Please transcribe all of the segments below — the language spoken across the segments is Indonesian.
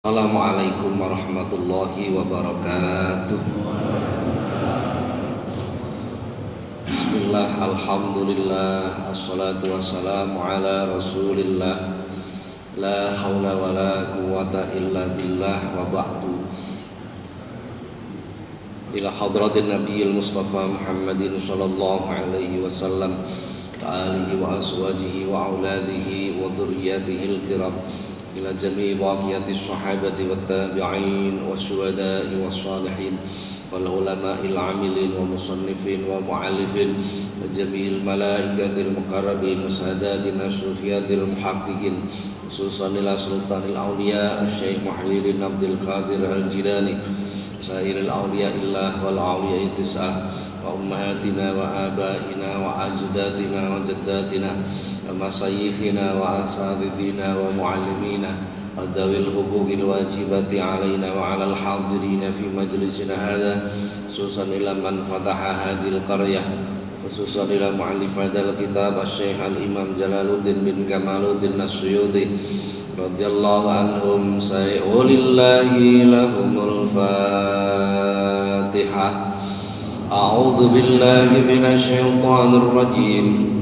Assalamualaikum warahmatullahi wabarakatuh. Bismillah, alhamdulillah, assalatu wassalamu ala rasulillah. La hawla wa la quwwata illa billah wa ba'du. Ila hadratin nabiyil mustafa Muhammadin sallallahu alaihi wasallam wa alihi wa azwajihi wa auladihi wa dhurriyyatihil kiram. Ila jami'i baqiyati sahabati wat tabi'in wasyuhada'i wassalihin wal ulama'il 'amilin wa musannifin wa mu'allifin wa jami'il malaikatil muqarrabin wa sadatin asrufiyatil muhaqqiqin khususan ila sultanil awliya Syekh Muhyiddin Abdul Qadir Al-Jilani sairil awliya illah wal awliya tis'ah wa ummahatina wa abaina wa ajdatina wa jaddatina wa masayikhina wa asatidina wa muallimina wa dawil huquqil wajibati alaina wa alal hadirina fi majlisina hadha khususan ila man fataha hadil qaryah khususan ila mu'allif hadal kitab Syekh Al-Imam Jalaluddin bin Kamaluddin As-Suyuti radhiyallahu anhum sayulillahi lahumul fatihah. A'udzu billahi minasy syaithanir rajim.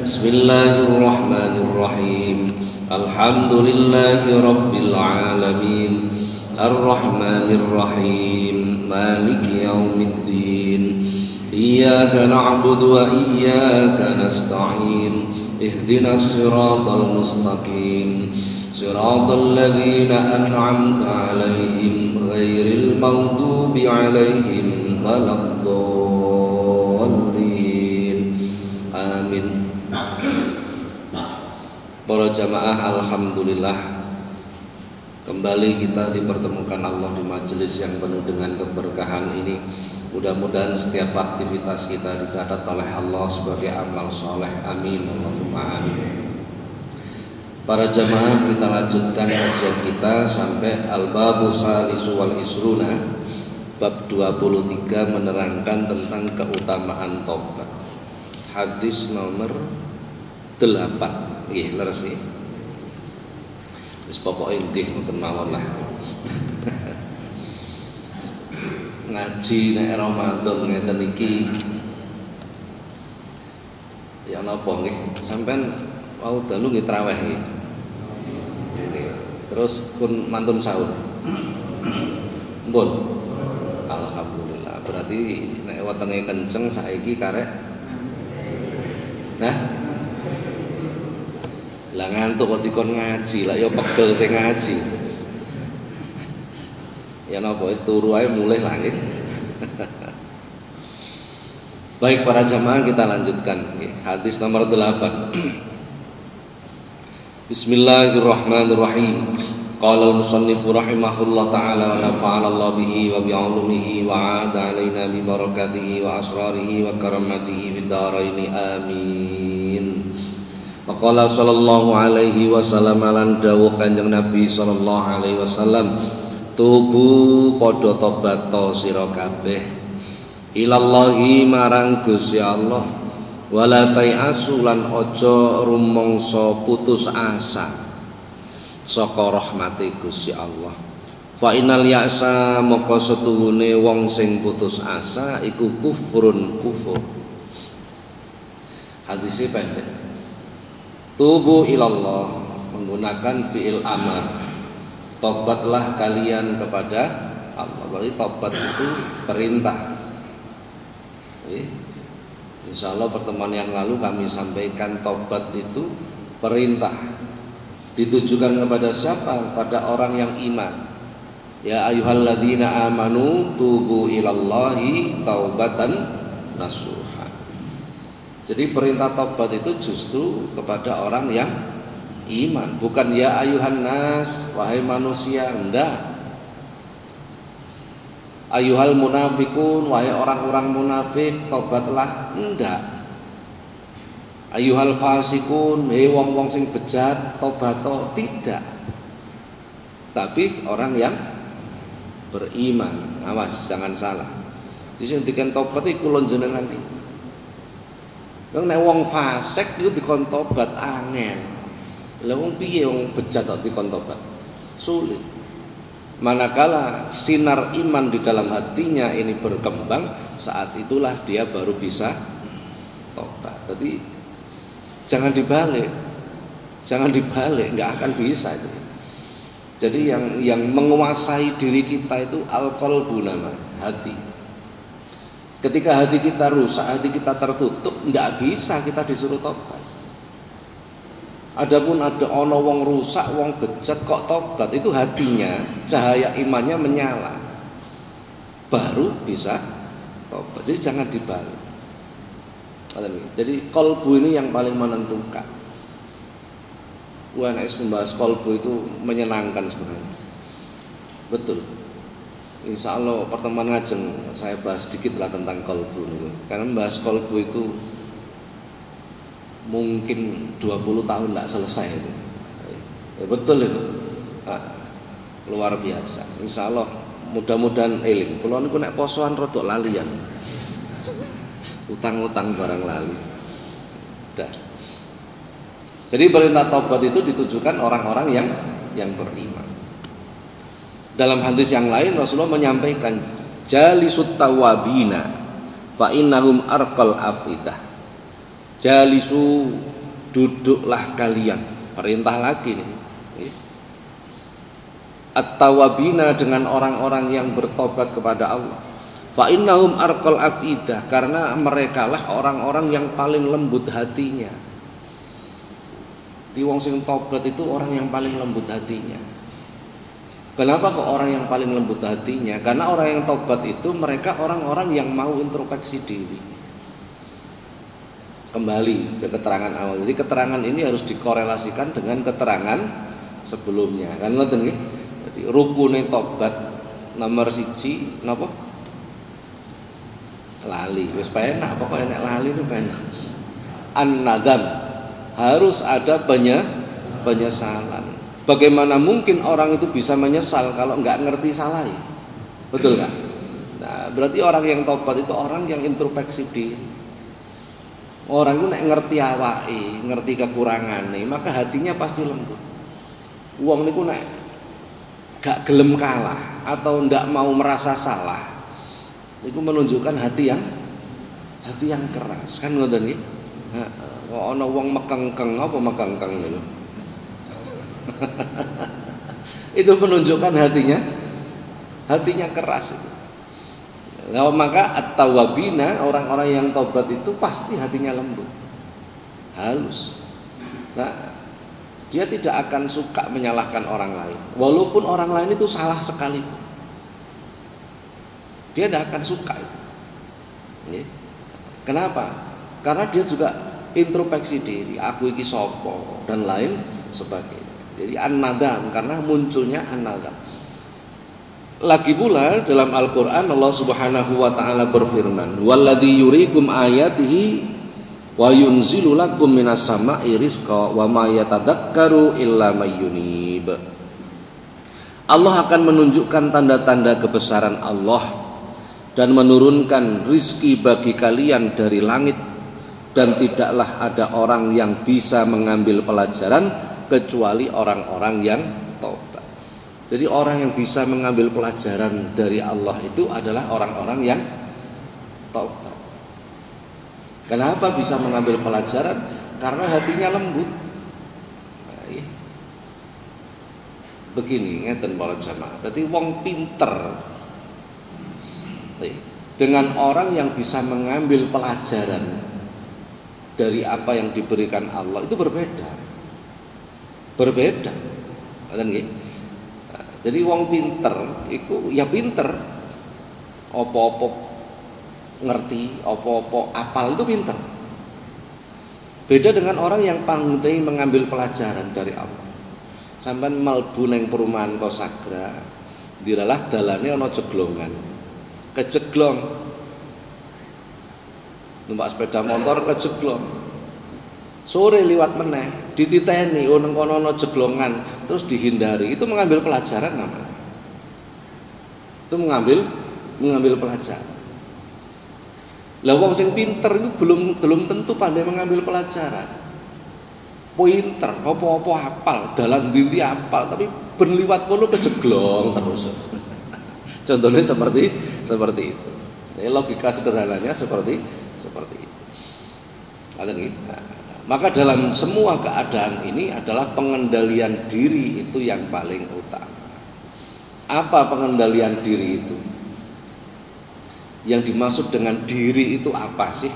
Bismillahirrahmanirrahim. Alhamdulillahi rabbil alamin. Ar-rahmanir rahim. Maliki yaumiddin. Iyyaka na'budu wa iyyaka nasta'in. Ihdinas siratal mustaqim. Siratal ladzina an'amta 'alaihim ghairil maghdubi 'alaihim waladdallin. Amin. Para jamaah, alhamdulillah kembali kita dipertemukan Allah di majelis yang penuh dengan keberkahan ini. Mudah-mudahan setiap aktivitas kita dicatat oleh Allah sebagai amal soleh. Amin. Allahumma amin. Para jamaah, kita lanjutkan kajian kita sampai al-babu salisu wal isruna, bab 23, menerangkan tentang keutamaan tobat. Hadis nomor 8. Nggih, leres nggih. Wis pokoke nggih ngoten mawon lah. Ngaji nek Ramadan ngeten iki ya napa nggih? Sampeyan wau dalu nggih traweh nggih. Terus pun mantun sahur. Mpun. Alhamdulillah. Berarti nek wetenge kenceng saiki karek. Nah. Lah ngantuk kok dikon ngaji, lah ya pegel sing ngaji. Ya napa wis turu ae mulih lah nggih. Baik para jamaah, kita lanjutkan hadis nomor 8. Bismillahirrahmanirrahim. Qala al-musannif rahimahullah ta'ala wa nafa'ana Allah bihi wa bi'ulumihi wa 'ada 'alaina bi barakatihi wa asrarihi wa karamatihi fid dharain. Amin. Maqala sallallahu alaihi wasallam lan dawuh Kanjeng Nabi sallallahu alaihi wasallam, tubu padha tobat sira kabeh ilallahi marang Gusti Allah, wala tai'asu lan aja rumangsa putus asa saka rahmate Gusti Allah. Fa innal ya'sa maka setuhune wong sing putus asa iku kufrun kufur. Hadise pendek. Tubu ilallah menggunakan fi'il amar. Tobatlah kalian kepada Allah. Berarti tobat itu perintah. Insyaallah pertemuan yang lalu kami sampaikan tobat itu perintah. Ditujukan kepada siapa? Pada orang yang iman. Ya ayyuhalladzina amanu tubu ilallahi taubatan nasuha. Jadi perintah tobat itu justru kepada orang yang iman, bukan ya ayuhan nas, wahai manusia, enggak. Ayuhal munafikun, wahai orang-orang munafik, tobatlah, enggak. Ayuhal fasikun, hei wong-wong sing bejat, tobato, tidak. Tapi orang yang beriman, awas jangan salah. Disuntikan tobat iku lho jenengan iki. Nek wong fasik iku dikon tobat angel. Lah wong piye wong bejat kok dikon tobat? Sulit. Manakala sinar iman di dalam hatinya ini berkembang, saat itulah dia baru bisa tobat. Jadi jangan dibalik, nggak akan bisa itu. Jadi yang menguasai diri kita itu al-qalbu namanya, hati. Ketika hati kita rusak, hati kita tertutup, nggak bisa kita disuruh tobat. Adapun ada ono wong rusak, wong bejat kok tobat, itu hatinya, cahaya imannya menyala, baru bisa tobat. Jadi jangan dibalik. Jadi qalbu ini yang paling menentukan. UNS membahas qalbu itu menyenangkan sebenarnya. Betul. Insya Allah pertemuan ngajeng saya bahas sedikit lah tentang qalbu itu. Karena membahas qalbu itu mungkin 20 tahun tidak selesai itu. Ya, betul itu. Luar biasa. Insya Allah mudah-mudahan eling. Kalau niku nek posoan rodok lalian. Utang-utang barang lali. Dah. Jadi perintah taubat itu ditujukan orang-orang yang beriman. Dalam hadis yang lain Rasulullah menyampaikan jalisut tawabina fa innahum arqal afidah. Jalisu, duduklah kalian. Perintah lagi nih. At-tawabina dengan orang-orang yang bertobat kepada Allah. Fa innahum arqal afidah, karena merekalah orang-orang yang paling lembut hatinya. Wong sing tobat itu orang yang paling lembut hatinya. Kenapa kok orang yang paling lembut hatinya? Karena orang yang tobat itu mereka orang-orang yang mau introspeksi diri. Kembali ke keterangan awal. Jadi keterangan ini harus dikorelasikan dengan keterangan sebelumnya. Kan ngoten nggih? Jadi rukune tobat nomor 1 napa? Lali. Wis penak pokoke nek lali itu penak. An-nadam. Harus ada penyesalan. Bagaimana mungkin orang itu bisa menyesal kalau nggak ngerti salah? Betul nggak? Nah, berarti orang yang tobat itu orang yang introspeksi diri. Orang itu nek ngerti awake, ngerti kekurangannya, maka hatinya pasti lembut. Wong niku nek gak gelem kalah atau ndak mau merasa salah, itu menunjukkan hati yang keras. Kan ngoten nggih? Kok ana wong mekengkeng, apa mekengkeng niku? Itu menunjukkan hatinya keras itu. Nah, maka at-tawabina, orang-orang yang tobat itu pasti hatinya lembut, halus. Nah, dia tidak akan suka menyalahkan orang lain, walaupun orang lain itu salah sekalipun. Dia tidak akan suka itu. Kenapa? Karena dia juga introspeksi diri, aku iki sopo dan lain sebagainya. Jadi an-nadam, karena munculnya an-nadam. Lagi pula dalam Al-Qur'an Allah Subhanahu wa taala berfirman, "Walladzi yuriikum ayatihi wa yunzilu lakum minas sama'i rizqa wa ma yatadakkaru illa may yunib." Allah akan menunjukkan tanda-tanda kebesaran Allah dan menurunkan rizki bagi kalian dari langit, dan tidaklah ada orang yang bisa mengambil pelajaran kecuali orang-orang yang taubat. Jadi orang yang bisa mengambil pelajaran dari Allah itu adalah orang-orang yang taubat. Kenapa bisa mengambil pelajaran? Karena hatinya lembut. Nah, iya. Begini, ngeten para jamaah. Jadi wong pinter dengan orang yang bisa mengambil pelajaran dari apa yang diberikan Allah itu berbeda. Ngoten nggih? Jadi wong pinter itu ya pinter, apa-apa ngerti, apa-apa apal itu pinter. Beda dengan orang yang pandai mengambil pelajaran dari Allah. Sampeyan mlebu ning perumahan Kosagra, dilalah dalane ana jeglongan. Kejeglong. Numpak sepeda motor kejeglong. Sore liwat meneh, dititeni nang kono ana jeglongan, terus dihindari. Itu mengambil pelajaran namanya. Itu mengambil pelajaran. Lah wong sing pinter itu belum tentu pandai mengambil pelajaran. pinter, apa-apa hafal, dalan ndi hafal, tapi ben liwat kono kejeglong terus. Contohnya seperti itu. Jadi logika sederhananya seperti itu. Maka dalam semua keadaan ini adalah pengendalian diri itu yang paling utama. Apa pengendalian diri itu? Yang dimaksud dengan diri itu apa sih?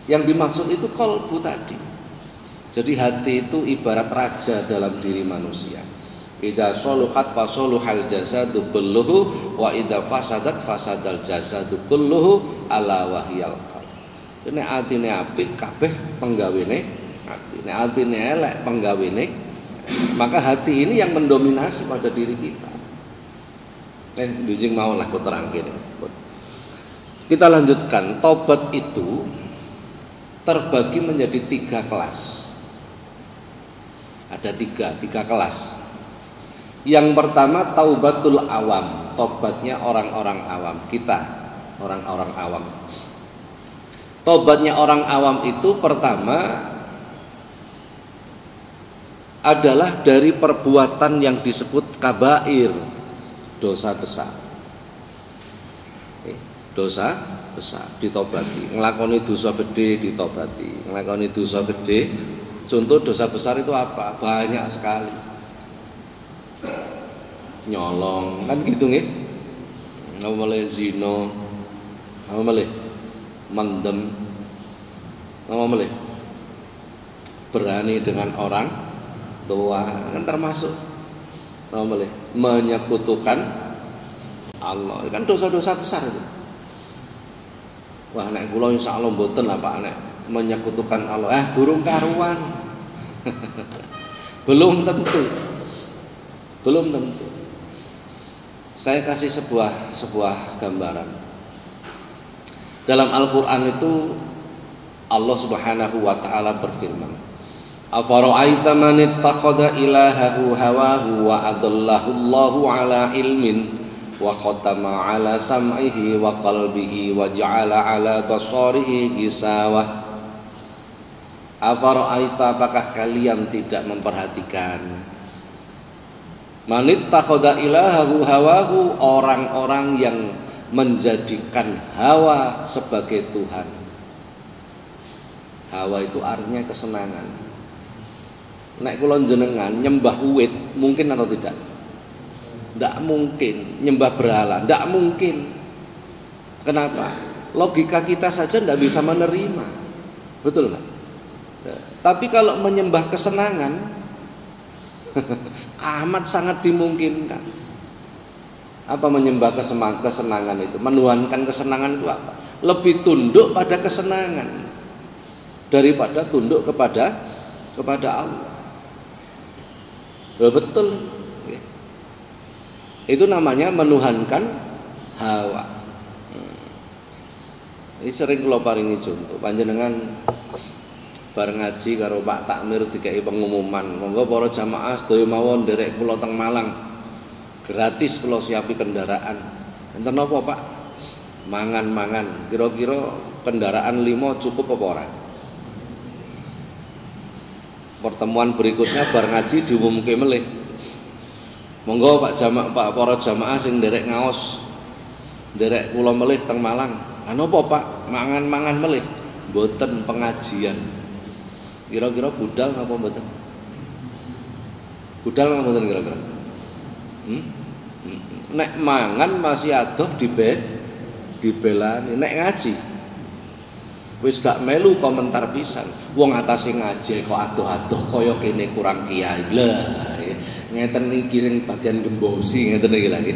Yang dimaksud itu qalbu tadi. Jadi hati itu ibarat raja dalam diri manusia. Idza saluhat fasaluhal jasadu kulluhu wa idza fasadat fasadal jasadu kulluhu ala wahyal qalb. Nek atine apik kabeh penggawene ati. Nek atine elek penggawene, maka hati ini yang mendominasi pada diri kita. Dijing mau lah aku terangkan. Kita lanjutkan. Tobat itu terbagi menjadi 3 kelas. Ada tiga kelas. Yang pertama taubatul awam, tobatnya orang-orang awam, kita orang-orang awam. Tobatnya orang awam itu pertama adalah dari perbuatan yang disebut kabair, dosa besar. Dosa besar ditobati, nglakoni dosa gede ditobati, nglakoni dosa gede. Contoh dosa besar itu apa? Banyak sekali. Nyolong, kan gitu nggih. Ngomele zina, ngomele mendem, ngomele berani dengan orang tua, kan termasuk ngomele menyekutukan Allah. Kan dosa-dosa besar itu. Wah, nek kula insyaallah mboten lah Pak, nek menyekutukan Allah. Durung karuan. Belum tentu. Saya kasih sebuah gambaran. Dalam Al-Qur'an itu Allah Subhanahu wa taala berfirman, "Afara'aita man ittakhadha ilahahu hawahu wa adallahu Allahu ala ilmin wa khatama ala sam'ihi wa qalbihi wa ja'ala ala basarihi gisawah." Afara'aita, apakah kalian tidak memperhatikan? Manit takhoda ilahahu hawahu, orang-orang yang menjadikan hawa sebagai Tuhan. Hawa itu artinya kesenangan. Nek kula jenengan nyembah wit mungkin atau tidak? Tidak mungkin. Nyembah berhala tidak mungkin. Kenapa? Logika kita saja tidak bisa menerima. Betul nggak? Tapi kalau menyembah kesenangan amat sangat dimungkinkan. Apa menyembah kesenangan itu? Menuhankan kesenangan itu apa? Lebih tunduk pada kesenangan daripada tunduk kepada Allah. Betul. Itu namanya menuhankan hawa. Ini sering kula paringi contoh. Panjenengan bareng ngaji karo Pak Takmir dikai pengumuman, monggo para jamaah sedaya mawon nderek kula teng Malang. Gratis kula siapi kendaraan. Enten napa, Pak? Mangan-mangan. Kira-kira kendaraan 5 cukup apa ora? Pertemuan berikutnya bar ngaji diumumke melih. Monggo Pak para jamaah sing nderek ngaos. Nderek kula melih teng Malang. Napa, Pak? Mangan-mangan melih. Mboten pengajian. Kira-kira budal apa mboten? Budal apa mboten kira-kira? Nek mangan masih adoh dibelani, nek ngaji wis gak melu komentar pisan. Wong atase ngaji kok adoh-adoh kaya kene kurang kiai. Lah, ngeten iki sing bagian gembosi ngeten iki lagi.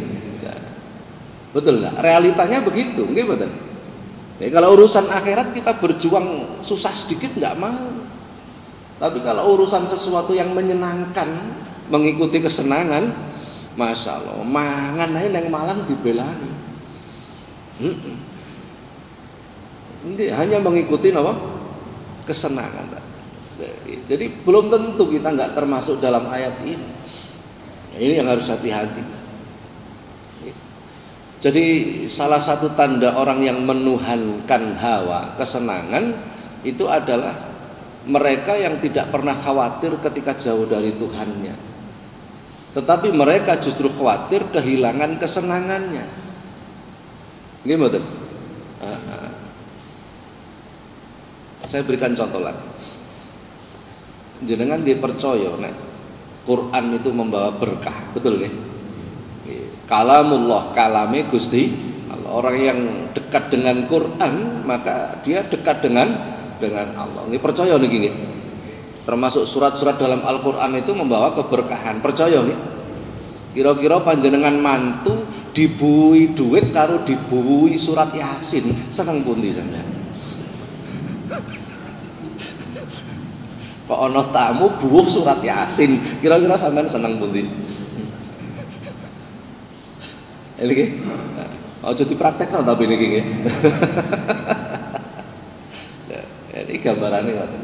Betul enggak? Realitanya begitu, nggih mboten? Jadi kalau urusan akhirat kita berjuang susah sedikit enggak mau. Tapi kalau urusan sesuatu yang menyenangkan, mengikuti kesenangan, Masya Allah, mangan ae nang Malang dibelani. Ini hanya mengikuti apa? Kesenangan. Jadi belum tentu kita nggak termasuk dalam ayat ini. Ini yang harus hati-hati. Jadi salah satu tanda orang yang menuhankan hawa, kesenangan itu adalah mereka yang tidak pernah khawatir ketika jauh dari Tuhannya, tetapi mereka justru khawatir kehilangan kesenangannya. Gimana? Saya berikan contoh lagi. Jenengan dia percaya nek Quran itu membawa berkah, betul nih? Kalamullah, kalame Gusti Allah. Orang yang dekat dengan Quran maka dia dekat dengan Allah. Ini percaya nih gini. Termasuk surat-surat dalam Al-Quran itu membawa keberkahan. Percaya nih? Kira-kira panjenengan mantu dibuui duit karo dibuui surat Yasin, seneng pundi sampean? Kok ana tamu buuh surat Yasin, kira-kira sampean seneng pundi? Ini nggih. Aja dipraktekno tapi niki nggih. Ini gambarane ngoten.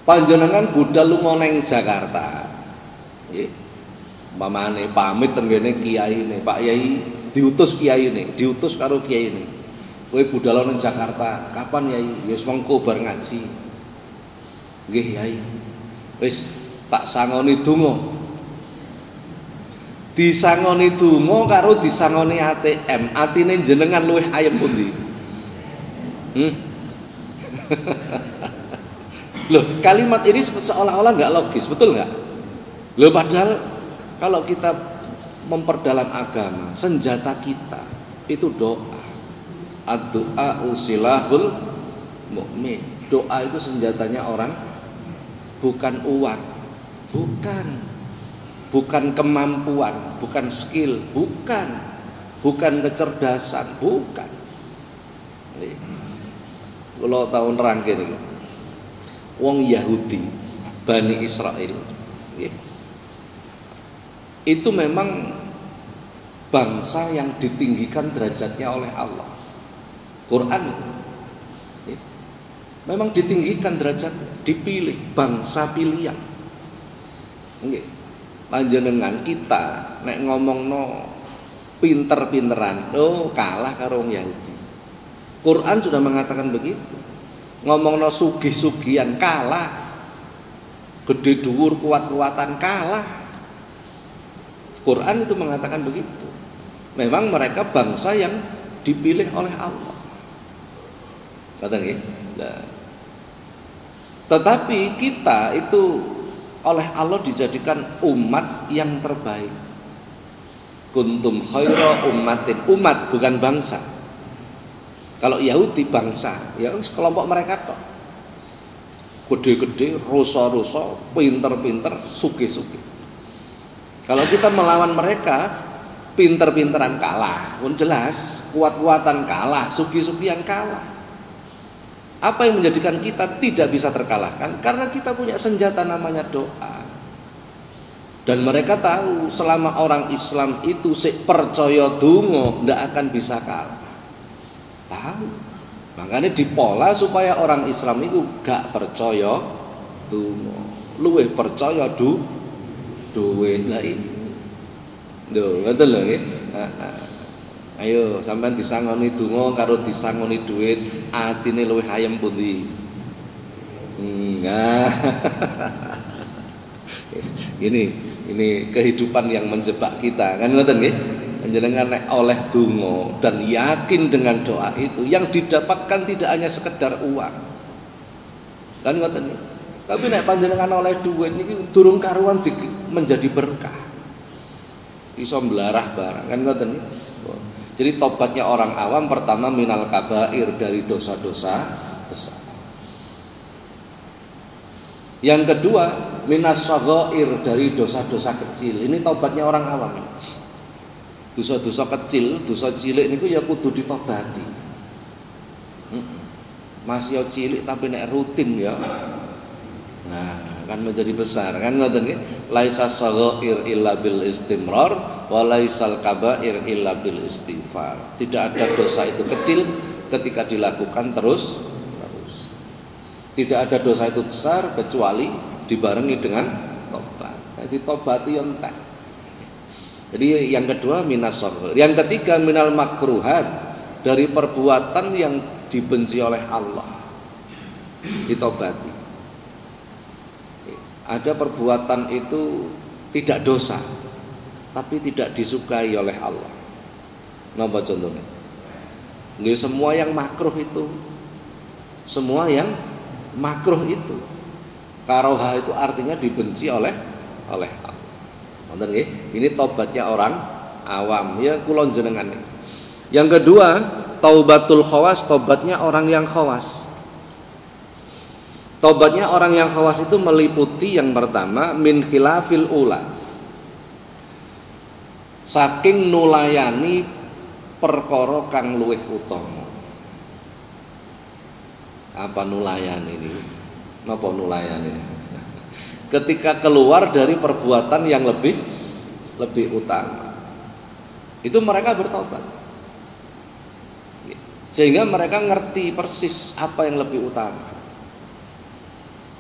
Panjenengan budal lunga ning Jakarta. Nggih. Mamane pamit tenggene kiyaine, Pak Yai diutus kiyaine, diutus karo kiyaine. Kowe budal ning Jakarta, kapan Yai? Wis mengko bar ngaji. Nggih Yai. Wis tak sangoni donga. Disangoni donga karo disangoni ATM, atine jenengan luwih ayem pundi? Loh, kalimat ini seolah-olah nggak logis, betul nggak? Loh, padahal kalau kita memperdalam agama, senjata kita itu doa. Ad-du'a usilahul mu'min. Doa itu senjatanya orang, bukan uang, bukan kemampuan, bukan skill, bukan kecerdasan, bukan. Kalau tahun rangkaian ini, wong Yahudi, Bani Israel, itu memang bangsa yang ditinggikan derajatnya oleh Allah. Quran itu memang ditinggikan derajatnya, dipilih, bangsa pilihan. Panjenengan kita nek ngomongno pinter-pinteran, kalah karo wong Yahudi. Quran sudah mengatakan begitu. Ngomongno sugih-sugihan kalah, gede dhuwur kuat-kuatan kalah. Quran itu mengatakan begitu. Memang mereka bangsa yang dipilih oleh Allah. Kata nggih. Nah, tetapi kita itu oleh Allah dijadikan umat yang terbaik. Kuntum khaira ummatin, umat bukan bangsa. Kalau Yahudi bangsa, ya kelompok mereka tok. Gede-gede, rusa-rusa, pinter-pinter, sugih-sugih. Kalau kita melawan mereka, pinter-pinteran kalah, pun jelas, kuat-kuatan kalah, sugih-sugihan kalah. Apa yang menjadikan kita tidak bisa terkalahkan? Karena kita punya senjata namanya doa. Dan mereka tahu selama orang Islam itu percaya donga ndak akan bisa kalah. Tahu. Makanya dipola supaya orang Islam itu gak percaya donga, luwih percaya duit lah ini. Lho, ngoten lho nggih. Ayo sampean disangoni donga karo disangoni duit, atine luwih ayem pundi? Enggak. Ini kehidupan yang menjebak kita, kan ngoten nggih? Panjenengan nek oleh donga dan yakin dengan doa itu, yang didapatkan tidak hanya sekedar uang. Kan ngoten nggih? Tapi nek panjenengan oleh duit niki durung karuan menjadi berkah. Iso mblarah barang, kan ngoten nggih? Jadi tobatnya orang awam pertama minal kabair, dari dosa-dosa besar. Yang kedua minas shaghair, dari dosa-dosa kecil. Ini tobatnya orang awam. Dosa-dosa kecil, dosa cilik niku ya kudu ditobati. Masih yo cilik tapi nek rutin ya. Nah, kan menjadi besar, kan ngoten nggih? Laisa shaghair illa bil istimrar wa laisal kabair illa bil istighfar. Tidak ada dosa itu kecil ketika dilakukan terus. Tidak ada dosa itu besar kecuali dibarengi dengan tobat. Jadi tobati entek. Jadi yang kedua minas shaghair. Yang ketiga minal makruhat, dari perbuatan yang dibenci oleh Allah. ditobati. Ada perbuatan itu tidak dosa, tapi tidak disukai oleh Allah. Napa contohnya? Nggih, semua yang makruh itu, semua yang makruh itu, karoha itu artinya dibenci oleh Allah. Nonton nggih, ini tobatnya orang awam ya kula jenengan. Yang kedua, taubatul khawas, tobatnya orang yang khawas. Tobatnya orang yang khawas itu meliputi yang pertama min khilafil ula, saking nulayani perkara kang luwih utama. Apa nulayani ini? Napa nulayani? Ketika keluar dari perbuatan yang lebih utama, itu mereka bertobat, sehingga mereka ngerti persis apa yang lebih utama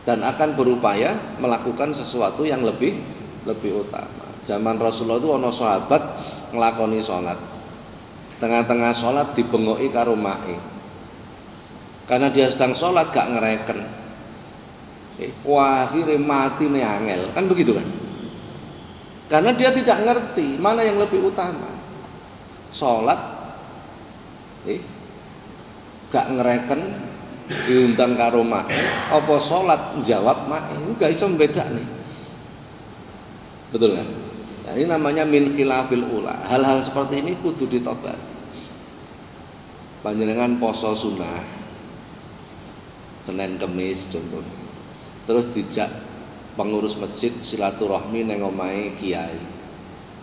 dan akan berupaya melakukan sesuatu yang lebih utama. Zaman Rasulullah itu ono sahabat nglakoni salat. Tengah-tengah salat dibengoki karo mae. Karena dia sedang salat gak ngereken. Wah, akhirnya mati nih angel. Kan begitu kan? Karena dia tidak ngerti mana yang lebih utama. Salat gak ngereken, diundang karo mak, apa salat jawab mak, enggak iso mbedakne. Betul kan? Nah, ini namanya min khilafil ula. Hal-hal seperti ini kudu ditobat. Panjenengan poso sunah Senin Kemis contohnya, terus dijak pengurus masjid silaturahmi neng omahe kiai,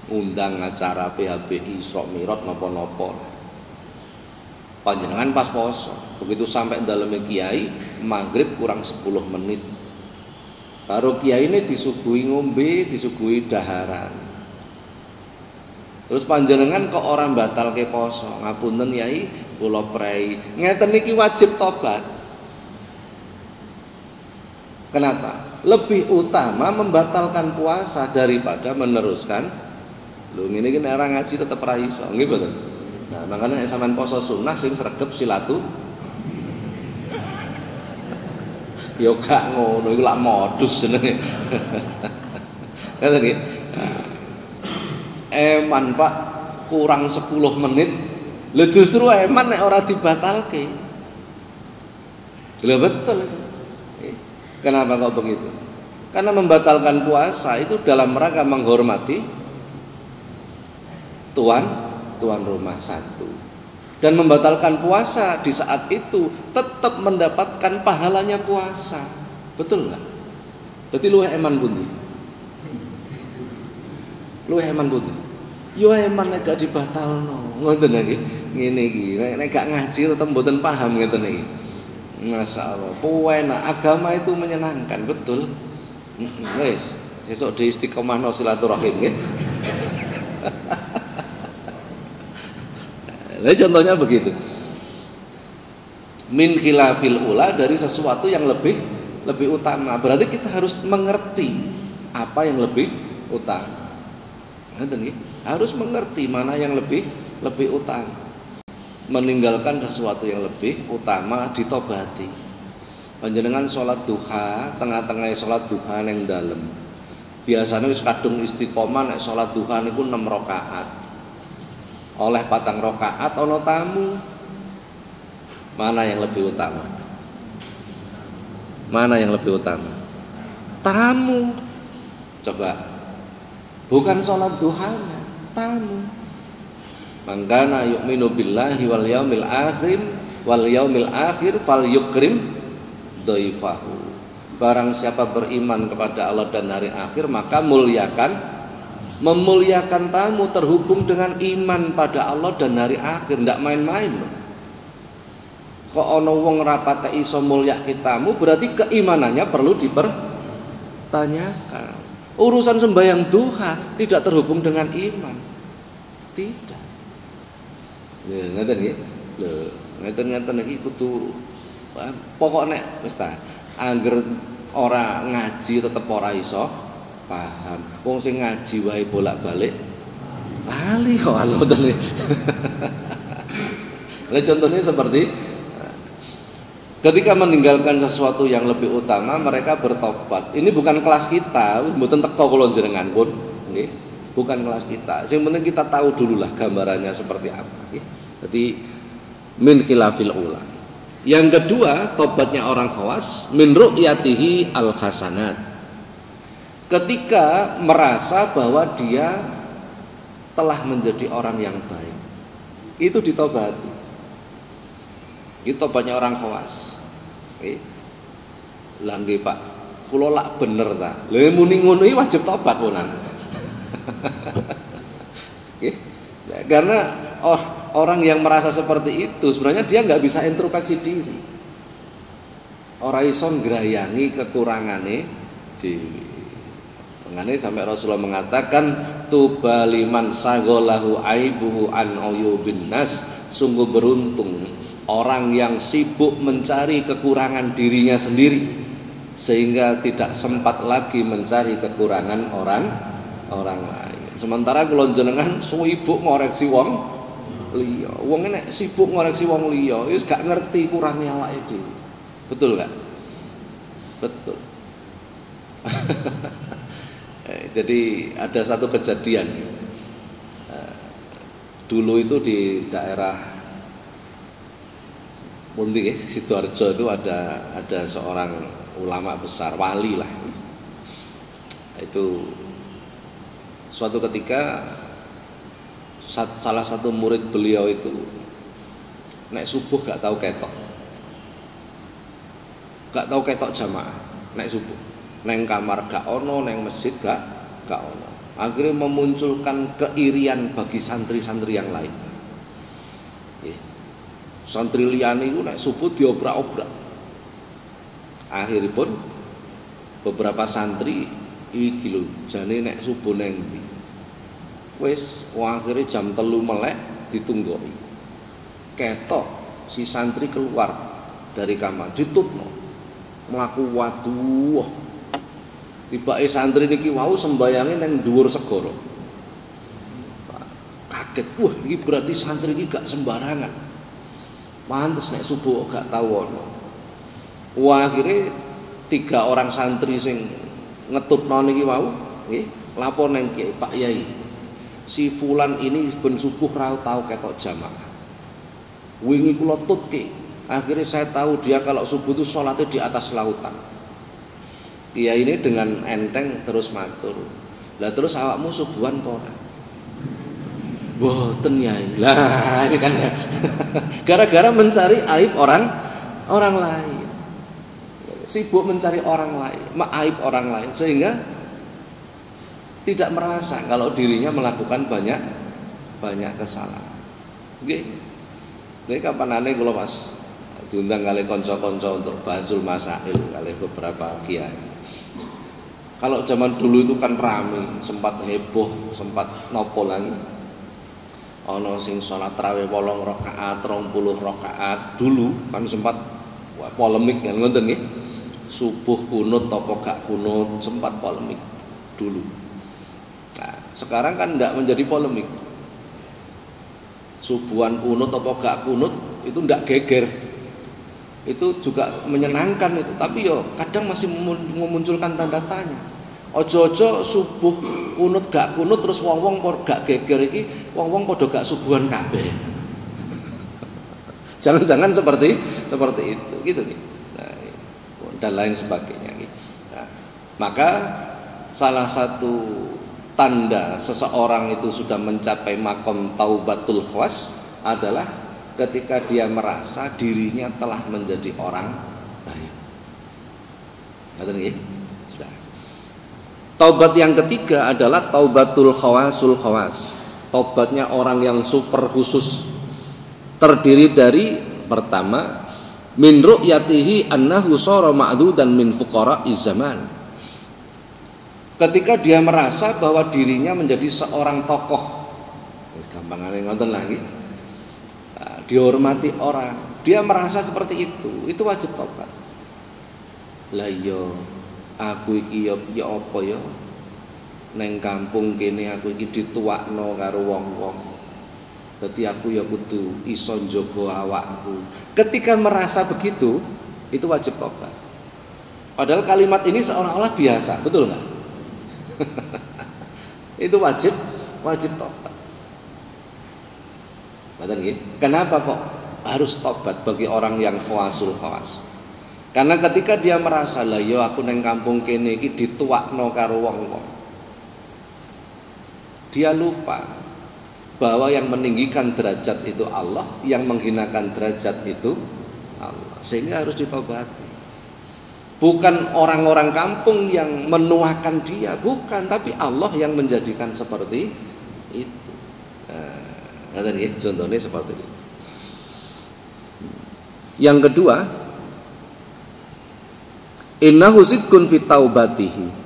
undang acara PHBI Isra Mi'raj napa-napa. Panjenengan pas poso, begitu sampai dalamnya kiai, maghrib kurang 10 menit. Karo kiai ini disuguhi ngombe, disuguhi daharan. Terus panjenengan kok orang batal ke poso, ngapunten yai, kula prei. Ngeten niki wajib tobat. Kenapa? Lebih utama membatalkan puasa daripada meneruskan. Lho ngene iki nek ora ngaji tetep ra iso, nggih mboten? Nah, makanya nek sampean poso sunah sing sregep silatu. Yo gak ngono iku lak modus jenenge. Ngoten nggih. Eman Pak kurang 10 menit. Lho justru eman nek ora dibatalke. Lho betul itu. Kenapa kok begitu? Karena membatalkan puasa itu dalam rangka menghormati tuan rumah satu, dan membatalkan puasa di saat itu tetap mendapatkan pahalanya puasa, betul nggak? Jadi luwih eman pundi? Luwih eman pundi? Yo eman nek gak dibatalno, ngoten lagi. Ngene iki, nek gak ngaji tetep mboten paham ngeten iki. Masyaallah, enak, agama itu menyenangkan, betul. Wis, besok di istiqomahno silaturahim nggih. Nah, contohnya begitu. Min khilafil ula, dari sesuatu yang lebih utama. Berarti kita harus mengerti apa yang lebih utama. Harus mengerti mana yang lebih utama. Meninggalkan sesuatu yang lebih utama ditobati. Panjenengan sholat duha, tengah-tengah sholat duha yang dalam. Biasanya wis kadung istiqomah nek sholat duha niku 6 rakaat. Oleh 4 rakaat ana tamu. Mana yang lebih utama? Mana yang lebih utama? Tamu. Coba. Bukan sholat duhanya, tamu. Mangkana yu'minu billahi wal yaumil akhir falyukrim dhaifahu. Barang siapa beriman kepada Allah dan hari akhir, maka memuliakan tamu, terhubung dengan iman pada Allah dan hari akhir, ndak main-main loh. Kok ana wong rapate iso mulyake tamu, berarti keimanannya perlu dipertanyakan. Urusan sembahyang duha tidak terhubung dengan iman. Tidak. Lho ngeten nggih. Lho, ngeten-ngeten iki kudu pokok nek wis ta, angger ora ngaji tetep ora iso paham. Wong sing ngaji wae bolak-balik lali kok ngoten. Lah contohnya seperti Ketika meninggalkan sesuatu yang lebih utama, mereka bertobat. Ini bukan kelas kita, mboten teko kula jenengan pun, nggih. Bukan kelas kita. Yang penting kita tahu dululah gambarannya seperti apa, nggih. Jadi min khilafil ula. Yang kedua, tobatnya orang khawas min ru'yatihi al hasanat. Ketika merasa bahwa dia telah menjadi orang yang baik, itu ditobati. Itu tobatnya orang khawas. Lah nggih Pak, kula lak bener ta. Lha muni ngono iki wajib tobat ponan. Nggih. Karena orang yang merasa seperti itu sebenarnya dia nggak bisa introspeksi diri. Ora iso ngrayangi kekurangane dhewe. Mengane sampai Rasulullah mengatakan tubaliman sagolahu aibuhu an uyubin nas, sungguh beruntung orang yang sibuk mencari kekurangan dirinya sendiri sehingga tidak sempat lagi mencari kekurangan orang lain. Sementara kula jenengan sibuk ngoreksi wong liya. Wong nek sibuk ngoreksi wong liya wis gak ngerti kurange awake dhewe. Betul gak? Betul. Jadi ada satu kejadian. Dulu itu di daerah Pundi Sidoarjo itu ada seorang ulama besar, wali lah. Itu suatu ketika salah satu murid beliau itu nek subuh gak tahu ketok jamaah nek subuh, neng kamar gak ono, neng masjid gak ono. Akhirnya memunculkan keirian bagi santri-santri yang lain. Santri liyane iku nek subuh diobrak-obrak. Akhiripun beberapa santri iki lho jane nek subuh neng ndi. Wis akhire jam 3 melek ditunggoki. Ketok si santri keluar dari kamar ditutno. Mlaku waduh. Tibake santri niki wau sembayange neng dhuwur segara. Kaget, wah iki berarti santri iki gak sembarangan. Pantes nek subuh gak tau ono. Wah akhirnya 3 orang santri sing ngetutno niki wau nggih lapor nang Kiai, Pak Yai. Si fulan ini ben subuh ra tau ketok jamaah. Wingi kula tutke. Akhirnya saya tahu dia kalau subuh itu sholatnya di atas lautan. Kiai ini dengan enteng terus matur. Lah terus awakmu subuhan apa ora? Boten Yai. Lah ini kan gara-gara mencari aib orang lain. Sibuk mencari orang lain, aib orang lain sehingga tidak merasa kalau dirinya melakukan banyak kesalahan. Nggih. Jadi kapanane kula pas diundang kali kanca-kanca untuk bahsul masail kali beberapa kiai. Kalau zaman dulu itu kan rame, sempat heboh, sempat nopo lagi. Ana sing salat tarawih 8 rakaat, 20 rakaat dulu kan sempat polemik kan ngoten nggih. Subuh kunut apa gak kunut sempat polemik dulu. Nah, sekarang kan tidak menjadi polemik. Subuhan kunut apa gak kunut itu tidak geger. Itu juga menyenangkan itu, tapi yo kadang masih memunculkan tanda tanya. Ojo-ojo subuh kunut gak kunut terus wong-wong gak geger iki, wong-wong padha gak subuhan kabeh. Jangan-jangan seperti itu gitu nih. Nah, dan lain sebagainya gitu. Nah, maka salah satu tanda seseorang itu sudah mencapai makom taubatul khawas adalah ketika dia merasa dirinya telah menjadi orang baik. Ngoten nggih? Sudah. Taubat yang ketiga adalah taubatul khawasul khawas. Taubatnya orang yang super khusus. Terdiri dari pertama min ru'yatihi annahu sara ma'dudan min fuqara'iz zaman. Ketika dia merasa bahwa dirinya menjadi seorang tokoh. Wis gampangane ngoten lagi. Dihormati orang, dia merasa seperti itu wajib tobat. Lah iya, aku iki ya apa ya? Neng kampung kene aku iki dituakno karo wong-wong. Dadi aku ya kudu iso njaga awakku. Ketika merasa begitu, itu wajib tobat. Padahal kalimat ini seolah-olah biasa, betul nggak? Itu wajib tobat. Kenapa kok harus tobat bagi orang yang khawasul khawas? Karena ketika dia merasa lah yo aku neng kampung kene iki dituakno karo wong-wong, dia lupa bahwa yang meninggikan derajat itu Allah, yang menghinakan derajat itu Allah. Sehingga harus ditobati. Bukan orang-orang kampung yang menuakan dia, bukan, tapi Allah yang menjadikan seperti itu. Nah, contohnya seperti itu. Yang kedua, innahu sidqun fi taubatihi.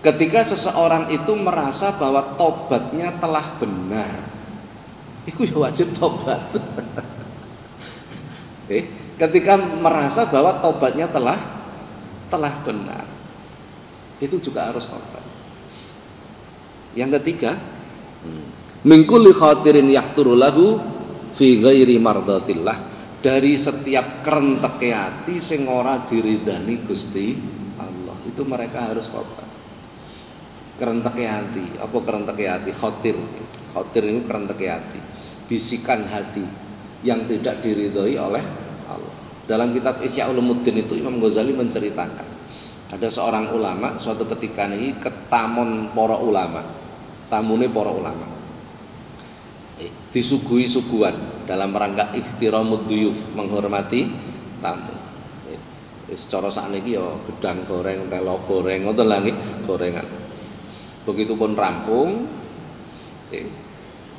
Ketika seseorang itu merasa bahwa tobatnya telah benar, itu ya wajib tobat. Ketika merasa bahwa tobatnya telah benar, itu juga harus tobat. Yang ketiga, min kulli khatirin yahturu lahu fi ghairi mardatillah, dari setiap kerenteke ati sing ora diridani Gusti Allah, itu mereka harus tobat. Kerenteke hati, apa kerenteke hati? Khotir ini kerenteke hati, bisikan hati yang tidak diridhoi oleh Allah. Dalam kitab Ihya Ulumuddin itu Imam Ghazali menceritakan ada seorang ulama suatu ketika ini ketamon para ulama, tamune para ulama, disuguhi suguhan dalam rangka ihtiramud duyuf, menghormati tamu. Secara sakniki ya gedang goreng, telo goreng, ngoten lho nggih, gorengan. Begitupun rampung,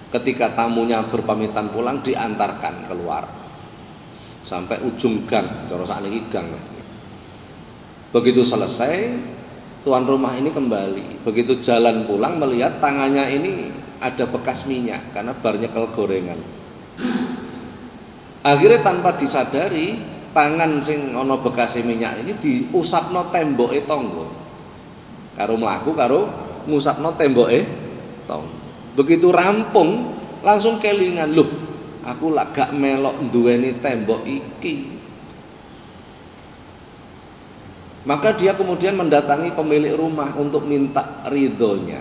ketika tamunya berpamitan pulang diantarkan keluar sampai ujung gang, cara sakniki gang. Begitu selesai, tuan rumah ini kembali. Begitu jalan pulang melihat tangannya ini ada bekas minyak karena barnya nyekel gorengan. Akhirnya tanpa disadari, tangan sing ana bekas minyak ini diusapno temboke tangga. Karo mlaku karo ngusapno temboke tangga. Begitu rampung langsung kelingan, loh, aku lak gak melok nduweni tembok iki. Maka dia kemudian mendatangi pemilik rumah untuk minta ridhonya.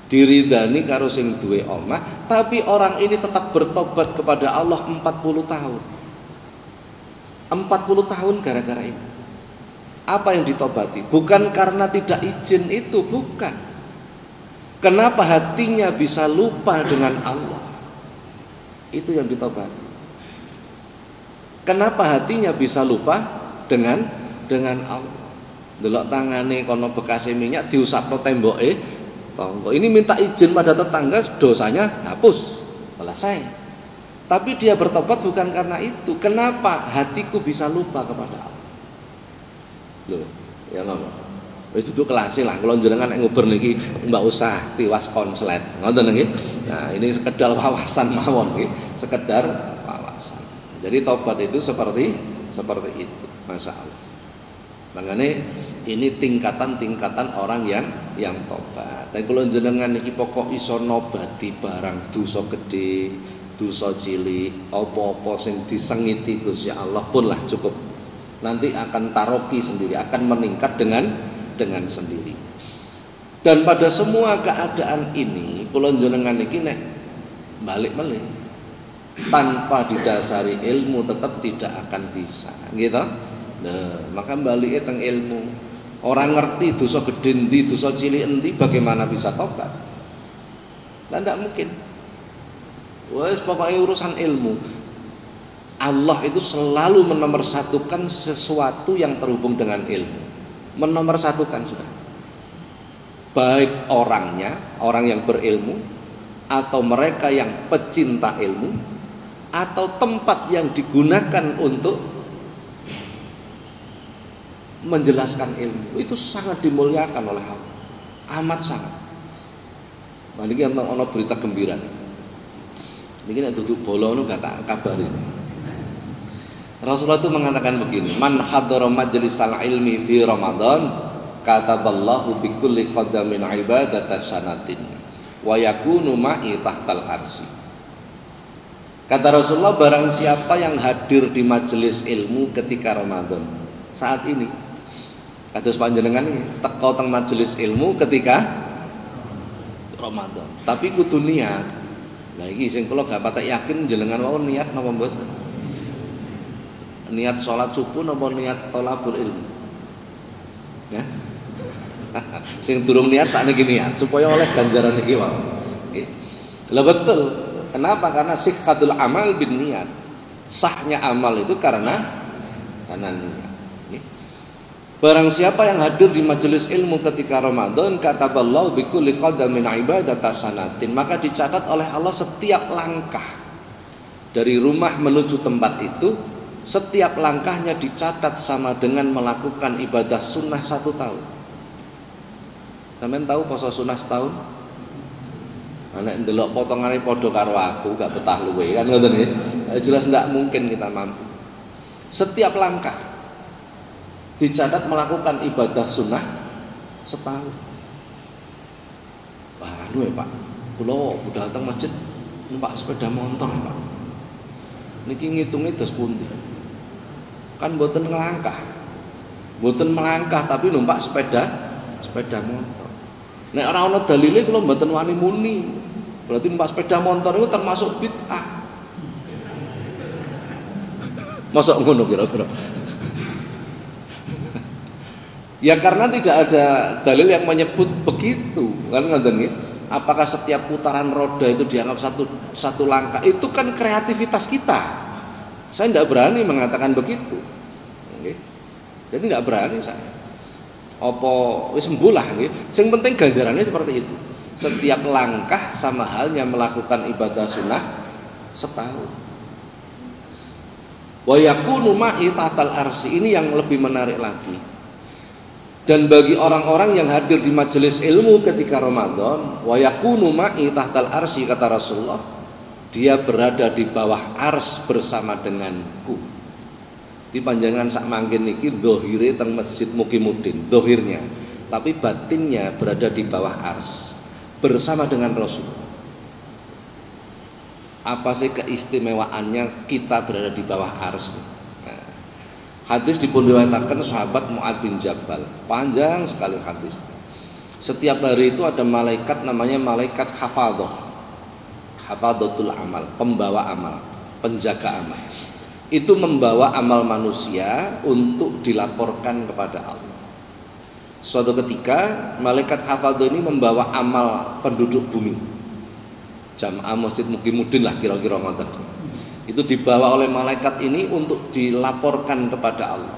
Diridani karo sing duwe omah, tapi orang ini tetap bertobat kepada Allah 40 tahun. 40 tahun gara-gara ini. Apa yang ditobati? Bukan karena tidak izin itu, bukan. Kenapa hatinya bisa lupa dengan Allah? Itu yang ditobati. Kenapa hatinya bisa lupa dengan Allah? Delok tangane kono bekas minyak diusapno temboke tangga. Ini minta izin pada tetangga, dosanya hapus, selesai. Tapi dia bertobat bukan karena itu. Kenapa hatiku bisa lupa kepada Allah? Loh, ya ngomong. Wis duduk kelas lah, kalau jenengan nek ngobrol niki mbak usah tiwas konslet. Ngoten nggih. Nah, ini sekedar wawasan mawon nggih, sekedar wawasan. Jadi tobat itu seperti itu, Masya Allah. Makanya ini tingkatan-tingkatan orang yang tobat. Dan kalau jenengan niki pokok iso nobati barang dosa gede, dosa cilik, apa-apa sing disengiti Gusti Allah pun lah cukup. Nanti akan taroki sendiri, akan meningkat dengan sendiri. Dan pada semua keadaan ini, kula jenengan iki nek balik melih tanpa didasari ilmu tetap tidak akan bisa, gitu. Nah, maka baliknya teng ilmu. Orang ngerti dosa gede endi, dosa cilik endi, bagaimana bisa tobat? Nah, tidak mungkin. Wes pokoknya urusan ilmu. Allah itu selalu menomorsatukan sesuatu yang terhubung dengan ilmu. Menomorsatukan sudah. Baik orangnya, orang yang berilmu, atau mereka yang pecinta ilmu, atau tempat yang digunakan untuk menjelaskan ilmu, itu sangat dimuliakan oleh Allah, amat sangat. Nah, ini ono berita gembira. Ini nek duduk bola ono gak tak kabari. Rasulullah itu mengatakan begini, man hadara majlisal ilmi fi Ramadan kataballahu bi kulli qadamin ibadata sanatin wa yakunu ma'i tahtal arsy. Kata Rasulullah, barang siapa yang hadir di majelis ilmu ketika Ramadan saat ini, kados panjenengan iki teko teng majelis ilmu ketika Ramadan, tapi kudu niat. Lah iki sing kula gak patek yakin jenengan wau niat napa mboten? Niat salat subuh napa niat thalabul ilmu? Ya. Sing durung niat sakniki niat supaya oleh ganjaran iki wae. Lah betul. Kenapa? Karena sihhatul amal bin niat. Sahnya amal itu karena niat. Barang siapa yang hadir di majelis ilmu ketika Ramadan, kataballahu bikulli qadamin ibadatan sanatin, maka dicatat oleh Allah setiap langkah dari rumah menuju tempat itu, setiap langkahnya dicatat sama dengan melakukan ibadah sunnah 1 tahun. Sampeyan tahu poso sunnah setahun? Nek ndelok potongane padha karo aku gak betah luwe kan ngoten nggih. Jelas ndak mungkin kita mampu. Setiap langkah dicatat melakukan ibadah sunnah setahun. Wah, anu ya Pak. Kula budal teng masjid numpak sepeda motor ya Pak. Niki ngitunge dos pundi? Kan mboten ngelangkah. Mboten melangkah tapi numpak sepeda motor. Nek ora ana dalile kula mboten wani muni. Berarti numpak sepeda motor itu termasuk bid'ah. Masa ngono kira-kira? Ya karena tidak ada dalil yang menyebut begitu, kan ngoten nggih. Apakah setiap putaran roda itu dianggap satu langkah? Itu kan kreativitas kita. Saya tidak berani mengatakan begitu. Nggih. Jadi tidak berani saya. Apa wis sembulah nggih. Sing penting ganjarannya seperti itu. Setiap langkah sama halnya melakukan ibadah sunnah setahun. Wa yakunu ma'i tahtal arsy, ini yang lebih menarik lagi. Dan bagi orang-orang yang hadir di majelis ilmu ketika Ramadan, wa yakunu ma'i tahtal arsy, kata Rasulullah, dia berada di bawah ars bersama denganku. Di panjangan sak mangkin niki zahire teng Masjid Muqimuddin, zahirnya, tapi batinnya berada di bawah ars bersama dengan Rasul. Apa sih keistimewaannya kita berada di bawah ars? Nah, hadis dipun riwayataken sahabat Mu'adz bin Jabal, panjang sekali hadis. Setiap hari itu ada malaikat namanya malaikat hafadhah, hafadhatul amal, pembawa amal, penjaga amal. Itu membawa amal manusia untuk dilaporkan kepada Allah. Suatu ketika malaikat hafadhah ini membawa amal penduduk bumi, jamaah Masjid Muqimuddin lah kira-kira ngoten. Itu dibawa oleh malaikat ini untuk dilaporkan kepada Allah.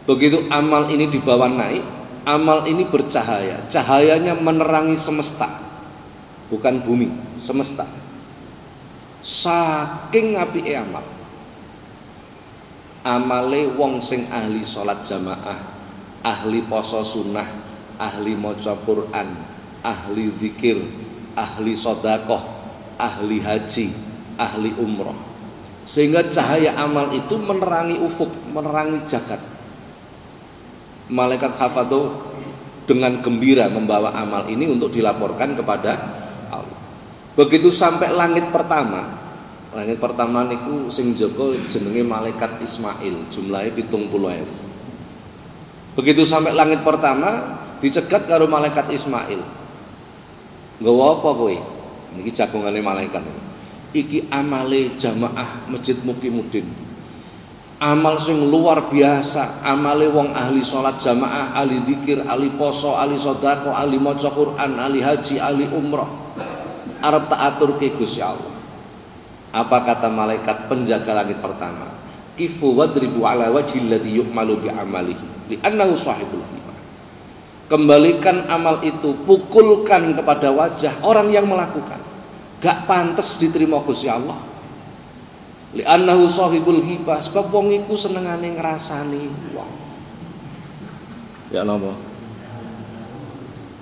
Begitu amal ini dibawa naik, amal ini bercahaya, cahayanya menerangi semesta, bukan bumi, semesta. Saking apike amal, amale wong sing ahli salat jamaah, ahli poso sunnah, ahli maca Quran, ahli zikir, ahli sedekah, ahli haji, ahli umroh. Sehingga cahaya amal itu menerangi ufuk, menerangi jagat. Malaikat hafadhu dengan gembira membawa amal ini untuk dilaporkan kepada Allah. Begitu sampai langit pertama, langit pertama niku sing jaga jenenge malaikat Ismail, jumlahnya 70.000. Begitu sampai langit pertama dicegat karo malaikat Ismail. Nggawa apa kowe? Niki jagongane malaikat. Iki amale jamaah Masjid Muqimuddin. Amal sing luar biasa, amale wong ahli salat jamaah, ahli zikir, ahli poso, ahli sedekah, ahli maca Quran, ahli haji, ahli umrah. Arep tak aturke Gusti Allah. Apa kata malaikat penjaga langit pertama? Kifu wadribu ala wajhil ladzi yu'malu bi amalihi li'annahu sahibul himah. Kembalikan amal itu, pukulkan kepada wajah orang yang melakukan. Gak pantas diterima Gusti Allah. Li'annahu sahibul hibah, sebab wong iku senengane ngrasani wong. Ya napa?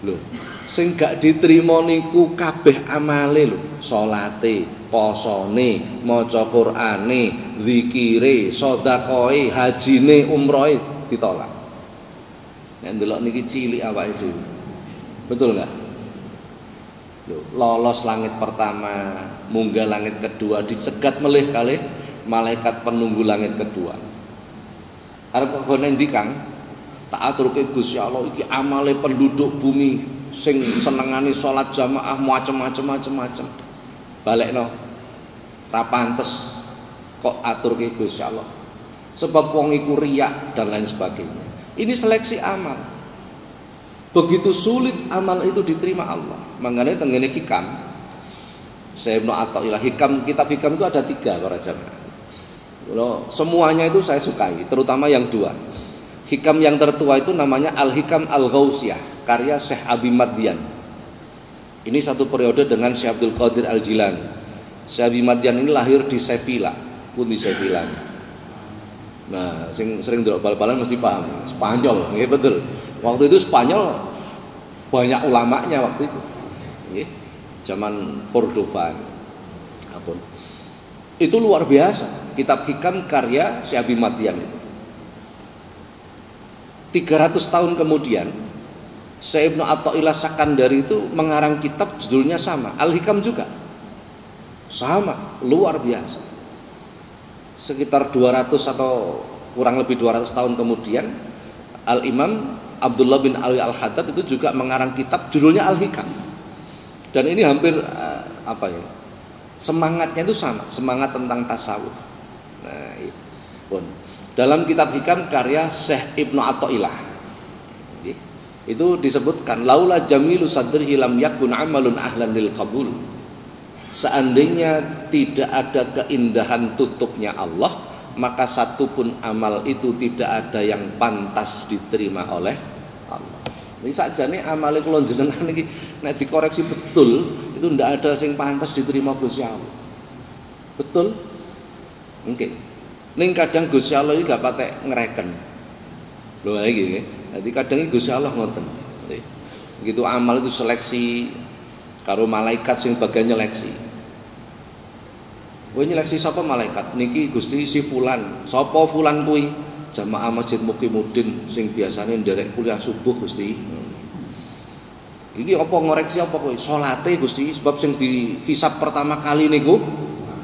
Lho, sing gak diterima niku kabeh amale lho, salate, posone, maca Qur'ane, zikire, sedekahe, hajine, umrohe ditolak. Nek ndelok niki cilik awake dhewe. Betul enggak? Lolos langit pertama, munggah langit kedua, dicegat melih kalih malaikat penunggu langit kedua. Arep kok ngendi Kang? Tak aturke Gusti Allah iki amale penduduk bumi sing senengane salat jamaah macem-macem. Balekno. Ra pantes kok aturke Gusti Allah. Sebab wong iku riya dan lain sebagainya. Ini seleksi amal. Begitu sulit amal itu diterima Allah. Makanya tengene hikam. Saya Ibnu Athaillah kitab hikam itu ada 3 para jamaah. Semuanya itu saya sukai, terutama yang 2. Hikam yang tertua itu namanya Al-Hikam Al-Ghausiyah, karya Syekh Abi Madyan. Ini satu periode dengan Syekh Abdul Qadir Al-Jilani. Syekh Abi Madyan ini lahir di Sevilla, pun di Sevilla. Nah, sering delok bal-balan mesti paham. Spanyol, nggih betul. Waktu itu Spanyol banyak ulamanya waktu itu. Nggih. Zaman Cordoba. Ampun. Itu luar biasa. Kitab hikam karya Syekh Abi Madyan itu. 300 tahun kemudian Syekh Ibnu Athaillah Sakandari itu mengarang kitab judulnya sama, Al-Hikam juga. Sama, luar biasa. Sekitar 200 atau kurang lebih 200 tahun kemudian Al-Imam Abdullah bin Ali Al-Haddad itu juga mengarang kitab judulnya Al-Hikam. Dan ini hampir semangatnya itu sama, semangat tentang tasawuf. Nah, pun dalam kitab hikam karya Syekh Ibnu Athaillah itu disebutkan laula jamilu sadrihi lam yakun amalun ahlan lil qabul. Seandainya tidak ada keindahan tutupnya Allah, maka satupun amal itu tidak ada yang pantas diterima oleh Allah. Ini sakjane amale kula jenengan iki nek dikoreksi betul, itu ndak ada sing pantas diterima Gusti Allah. Betul? Mungkin. Ning kadang Gusti Allah iki gak patek ngereken. Lho iki nggih. Dadi kadang iki Gusti Allah ngoten. Begitu amal itu seleksi karo malaikat sing bagian nyeleksi. Kowe nyeleksi sapa malaikat? Niki Gusti si fulan. Sapa fulan kuwi? Jamaah Masjid Muqimuddin sing biasane nderek kuliah subuh Gusti. Iki apa ngoreksi apa kowe? Salate Gusti, sebab sing dihisab pertama kali niku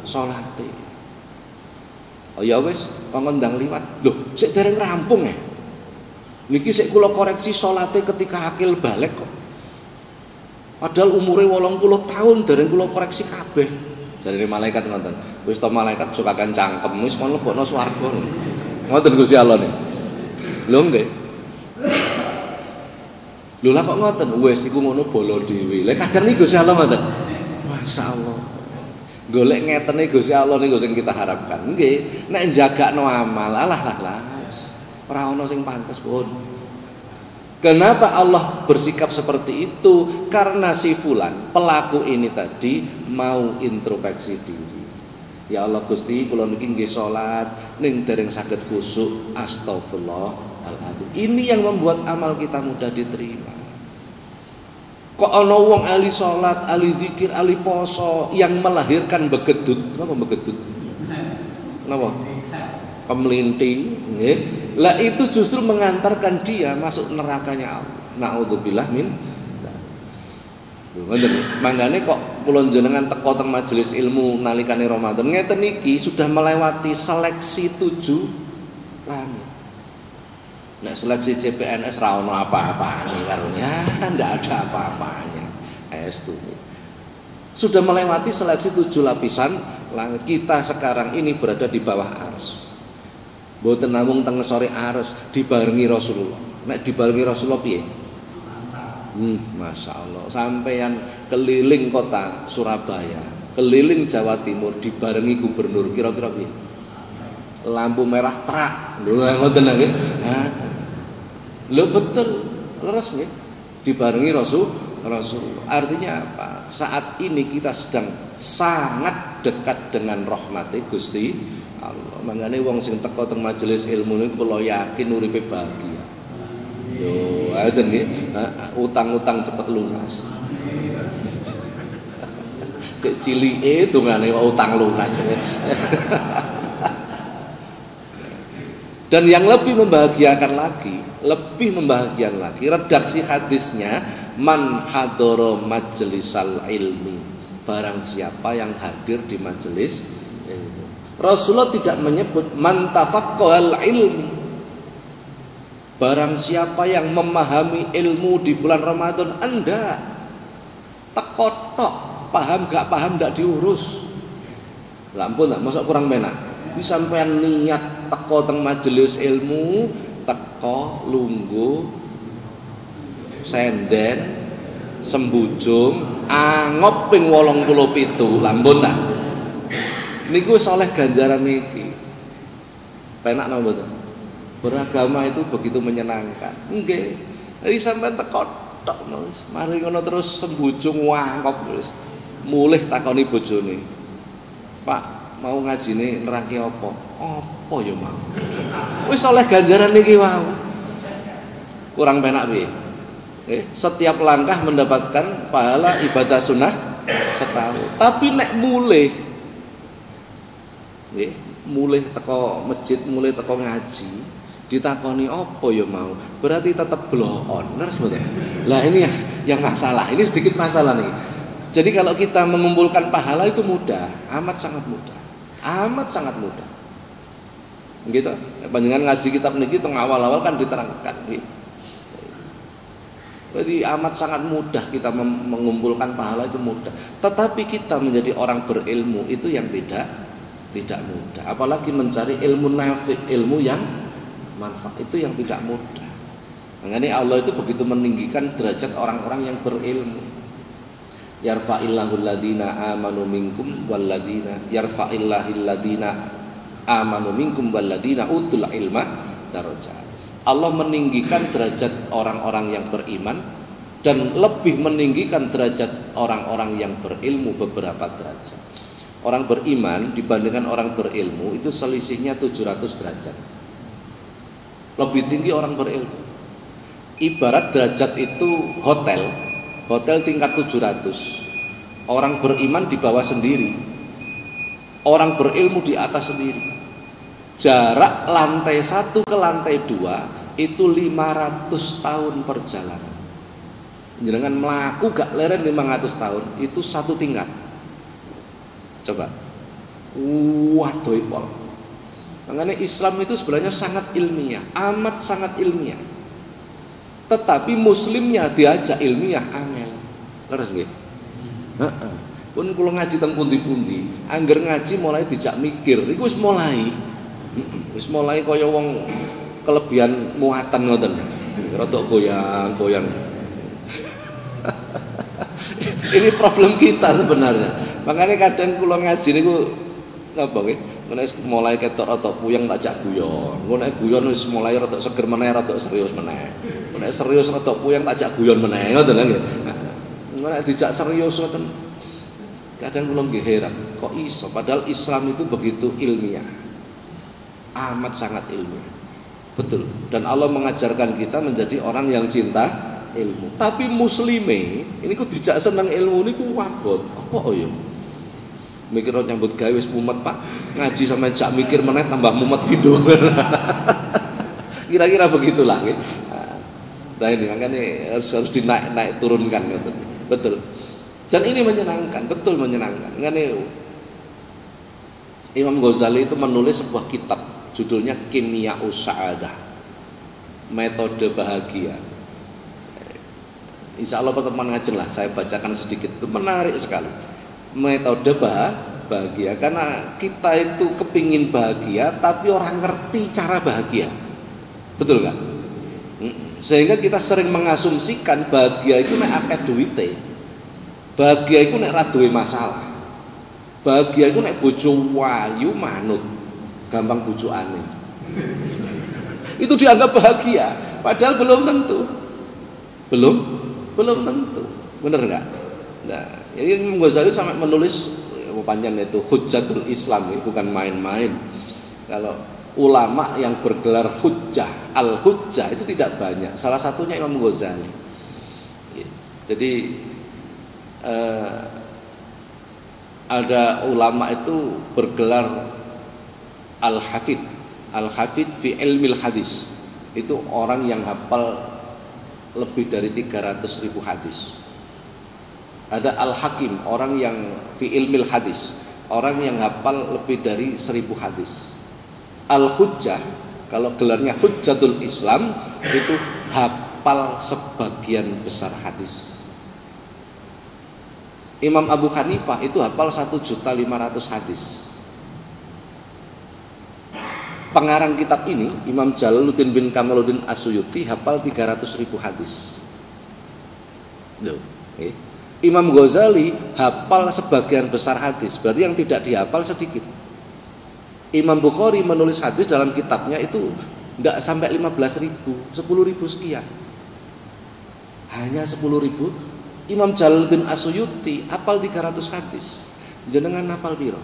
salate. Oh ya wis, kongkon ndang liwat. Loh, sik dereng rampung ya. Niki sik kula koreksi salate ketika akil balik kok. Padahal umure 80 tahun dereng kula koreksi kabeh. Jarine malaikat ngoten. Wis to malaikat sukakan cangkem, wis kon lebokno swarga. Ngoten Gusti Allah nih. Lho nggih. Lho lah kok ngoten? Wis iku ngono bolo dhewe. Lah kadang niku Gusti Allah ngoten. Masyaallah. Golek ngetene Gusti Allah niku sing kita harapkan. Nggih, nek jagakno amal, alah. Ora ana sing pantes pun. Kenapa Allah bersikap seperti itu? Karena si fulan, pelaku ini tadi mau introspeksi diri. Ya Allah Gusti, kula niki nggih salat ning dereng saged khusyuk. Astagfirullahaladzim. Ini yang membuat amal kita mudah diterima. Kok ana wong ahli salat, ahli zikir, ahli poso yang melahirkan begedut. Napa begedut? Napa? Kemelinting, nggih. Lah itu justru mengantarkan dia masuk nerakanya Allah. Naudzubillah min. Mangane kok kula jenengan teko teng majelis ilmu nalikane Ramadan ngeten iki sudah melewati seleksi 7 langit. Nek seleksi CPNS ra ono apa-apane karo ya, ndak ada apa-apanya. Estu. Sudah melewati seleksi 7 lapisan langit. Kita sekarang ini berada di bawah arsy. Mboten namung teng sore arsy dibarengi Rasulullah. Nek dibarengi Rasulullah piye? Masya Allah, sampeyan keliling kota Surabaya, keliling Jawa Timur dibarengi gubernur, kira-kira piye? Lampu merah terak, lho ngoten nggih. Lho betul, leres nggih. Dibarengi Rasul. Artinya apa? Saat ini kita sedang sangat dekat dengan rahmati Gusti Allah. Mangane wong sing teko teng majelis ilmu niku kula yakin uripe bahagia. Yo, ada nih, utang-utang cepat lunas. Cek cilike dongane utang lunas. Dan yang lebih membahagiakan lagi, redaksi hadisnya, man hadoro majlisal ilmi, barang siapa yang hadir di majelis ilmu. Rasulullah tidak menyebut man tafaqqahal ilmi, barang siapa yang memahami ilmu di bulan Ramadan. Anda tekotok, paham gak paham gak diurus. Lampun tak, masuk kurang penak. Disampaikan niat teko teng majelis ilmu, teko lungguh senden sembujung angop ping 87, lampun ta. Niku wis oleh ganjaran niki. Penak napa mboten? Beragama itu begitu menyenangkan. Nggih. Jadi sampean teko tok mari ngono terus sembujung angop wis. Mulih takoni bojone. Pak, mau ngajine nerangke apa? Apa ya mau? Wis oleh ganjaran niki wau. Kurang penak piye? Setiap langkah mendapatkan pahala ibadah sunnah setahun. Tapi nek mulih teko masjid, mulih teko ngaji, ditakoni apa ya mau? Berarti tetap bloon, ngerti mboten? Lah ini yang masalah. Ini sedikit masalah nih. Jadi kalau kita mengumpulkan pahala itu mudah, amat sangat mudah. Gitu. Panjenengan ngaji kitab niki teng awal-awal kan diterangkan. Jadi amat sangat mudah kita mengumpulkan pahala, itu mudah. Tetapi kita menjadi orang berilmu itu yang tidak mudah. Apalagi mencari ilmu nafi', ilmu yang manfaat, itu yang tidak mudah. Makanya Allah itu begitu meninggikan derajat orang-orang yang berilmu. Yarfa'illahul ladina amanu minkum walladina yarfa'illahil ladina amanu minkum walladina utul ilma darajat. Allah meninggikan derajat orang-orang yang beriman dan lebih meninggikan derajat orang-orang yang berilmu beberapa derajat. Orang beriman dibandingkan orang berilmu itu selisihnya 700 derajat. Lebih tinggi orang berilmu. Ibarat derajat itu hotel tingkat 700. Orang beriman di bawah sendiri, orang berilmu di atas sendiri. Jarak lantai 1 ke lantai 2 itu 500 tahun perjalanan. Jenengan melaku gak leren 500 tahun, itu satu tingkat. Coba. Waduh pol. Makanya Islam itu sebenarnya sangat ilmiah, amat sangat ilmiah. Tetapi muslimnya diajak ilmiah angel. Leres nggih? Heeh. Pun kula ngaji teng pundi-pundi, angger ngaji mulai dijak mikir, iku wis mulai. Wis mulai kaya wong kelebihan muatan ngoten. Rada goyang-goyang. Ini problem kita sebenarnya. Makanya kadang kula ngaji niku napa nggih? Mulai ketok rada puyeng tak jak guyon. Engko nek guyon wis mulai rada seger meneh, rada serius meneh. Nek serius rada puyeng tak jak guyon meneh, ngoten lho nggih. Nek dijak serius ngoten. Kadang kula nggih heran, kok iso padahal Islam itu begitu ilmiah. Amat sangat ilmiah. Betul. Dan Allah mengajarkan kita menjadi orang yang cinta ilmu. Tapi muslime ini kok dijak seneng ilmu niku wabot. Apa ya? Mikir nyambut gawe wis mumet Pak. Ngaji sampe jak mikir meneh tambah mumet pindho. Kira-kira begitulah nggih. Nah ini makanya harus dinaik turunkan gitu. Betul. Dan ini menyenangkan, betul menyenangkan. Makanya Imam Ghazali itu menulis sebuah kitab judulnya Kimya'us Sa'adah, metode bahagia. Insya Allah teman-teman ngajen lah, saya bacakan sedikit, itu menarik sekali. Metode bahagia, karena kita itu kepingin bahagia tapi orang ngerti cara bahagia, betul nggak? Sehingga kita sering mengasumsikan bahagia itu nek akeh duwite, bahagia itu nek ra duwe masalah, bahagia itu nek bojo wayu manut, gampang bojokane. Itu dianggap bahagia, padahal belum tentu, belum tentu, bener nggak? Nah, ini Imam Ghazali sampai menulis panjang itu Hujjatul Islam, bukan main-main. Kalau ulama yang bergelar hujjah, al-hujjah itu tidak banyak. Salah satunya Imam Ghazali. Jadi ada ulama itu bergelar al-hafid, Al-hafidh fi ilmil hadis itu orang yang hafal lebih dari 300.000 hadis. Ada al-hakim, orang yang fi ilmil hadis, orang yang hafal lebih dari 1000 hadis. Al-hujjah, kalau gelarnya hujjatul Islam, itu hafal sebagian besar hadis. Imam Abu Hanifah itu hafal 1.500.000 hadis. Pengarang kitab ini, Imam Jalaluddin bin Kamaluddin As-Suyuti, hafal 300.000 hadis. Loh, Imam Ghazali hafal sebagian besar hadis, berarti yang tidak dihafal sedikit. Imam Bukhari menulis hadis dalam kitabnya itu tidak sampai 15.000, 10.000 sekian. Hanya 10.000. Imam Jalaluddin As-Suyuti hafal 300 hadis. Jenengan hafal piro?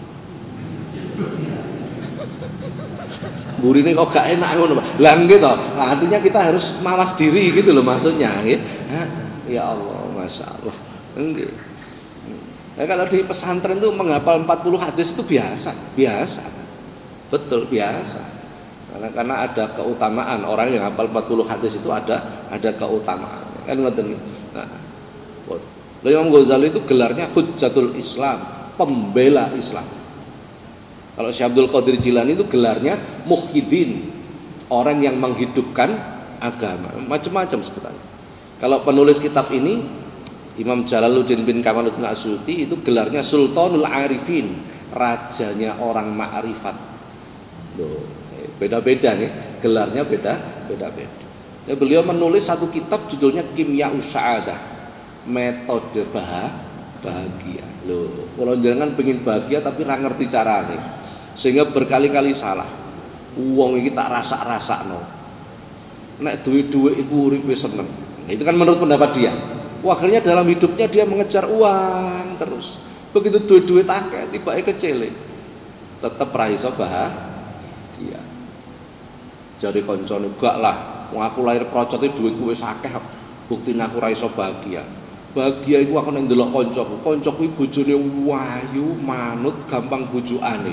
Burine kok gak enak ngono, Pak. Lah gitu. Artinya kita harus mawas diri gitu loh maksudnya, nggih. Ya Allah, Masya Allah. Enggak. Nah, kalau di pesantren tuh menghafal 40 hadis itu biasa. Betul, biasa. Karena ada keutamaan, orang yang hafal 40 hadis itu ada keutamaan. Kan ngoten. Nah, Imam Ghazali itu gelarnya Hujjatul Islam, pembela Islam. Kalau Syekh Abdul Qadir Jilani itu gelarnya Muhyiddin, orang yang menghidupkan agama. Macam-macam sebutannya. Kalau penulis kitab ini Imam Jalaluddin bin Kamaluddin As-Suyuti itu gelarnya Sultanul Arifin, rajanya orang ma'rifat. Beda-beda nih, gelarnya beda-beda. Ya, beliau menulis satu kitab judulnya Kimya'us Sa'adah, metode bahagia. Loh, kalau jangan pengen bahagia tapi ra ngerti carane, sehingga berkali-kali salah. Wong iki tak rasa-rasakno. Nek duwe-duwe iku uripe seneng. Itu kan menurut pendapat dia. Akhirnya dalam hidupnya dia mengejar uang terus. Begitu duit-duit akeh tibake kecil, tetep ra iso bahagia. Jare koncone, "Gak lah, wong aku lahir procote duitku wis akeh, buktine aku ra iso bahagia." Bahagia iku aku nek ndelok kancaku. Kancaku iki bojone wayu, manut, gampang bujukane.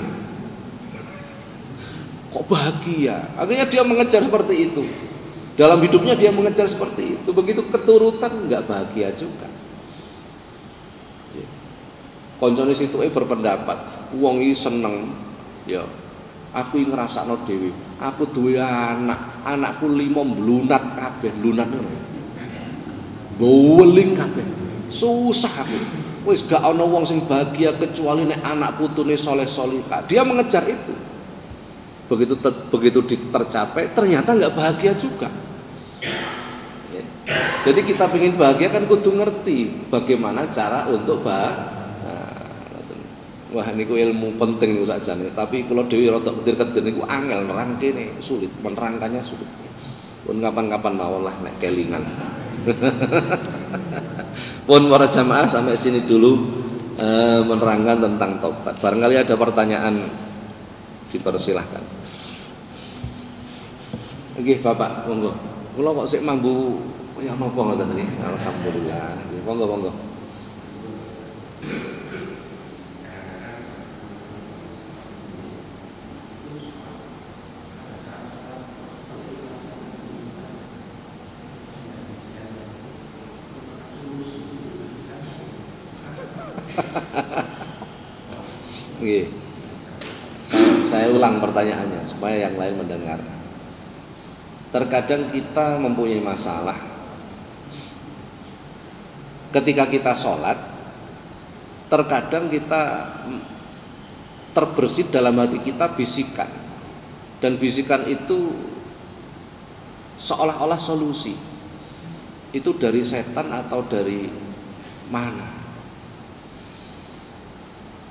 Kok bahagia? Akhirnya dia mengejar seperti itu. Dalam hidupnya dia mengejar seperti itu. Begitu keturutan nggak bahagia juga. Koncone situ berpendapat, wong iki seneng, ya. Aku iki ngrasakno dhewe. Aku duwe anak, anakku 5 mblunat kabeh, lunat ngono. Boweling kabeh. Susah aku. Wis gak ana wong sing bahagia kecuali nek anak putune soleh solihah. Dia mengejar itu. Begitu tercapai ternyata nggak bahagia juga. Jadi kita ingin bahagia kan kudu ngerti bagaimana cara untuk bahagia. Wah niku ilmu penting niku sakjane, tapi kula dhewe rada ketir-ketir niku angel nerangkene, sulit, menerangkannya sulit. Pun kapan-kapan mawon lah nek kelingan. Pun para jamaah sampai sini dulu menerangkan tentang tobat. Barangkali ada pertanyaan dipersilahkan. Nggih Bapak, monggo. Kula kok sik mambu kaya napa ngoten nggih. Alhamdulillah. Monggo. Nggih. Saya ulang pertanyaannya supaya yang lain mendengar. Terkadang kita mempunyai masalah ketika kita sholat. Terkadang kita terbersit dalam hati kita bisikan, dan bisikan itu seolah-olah solusi. Itu dari setan atau dari mana?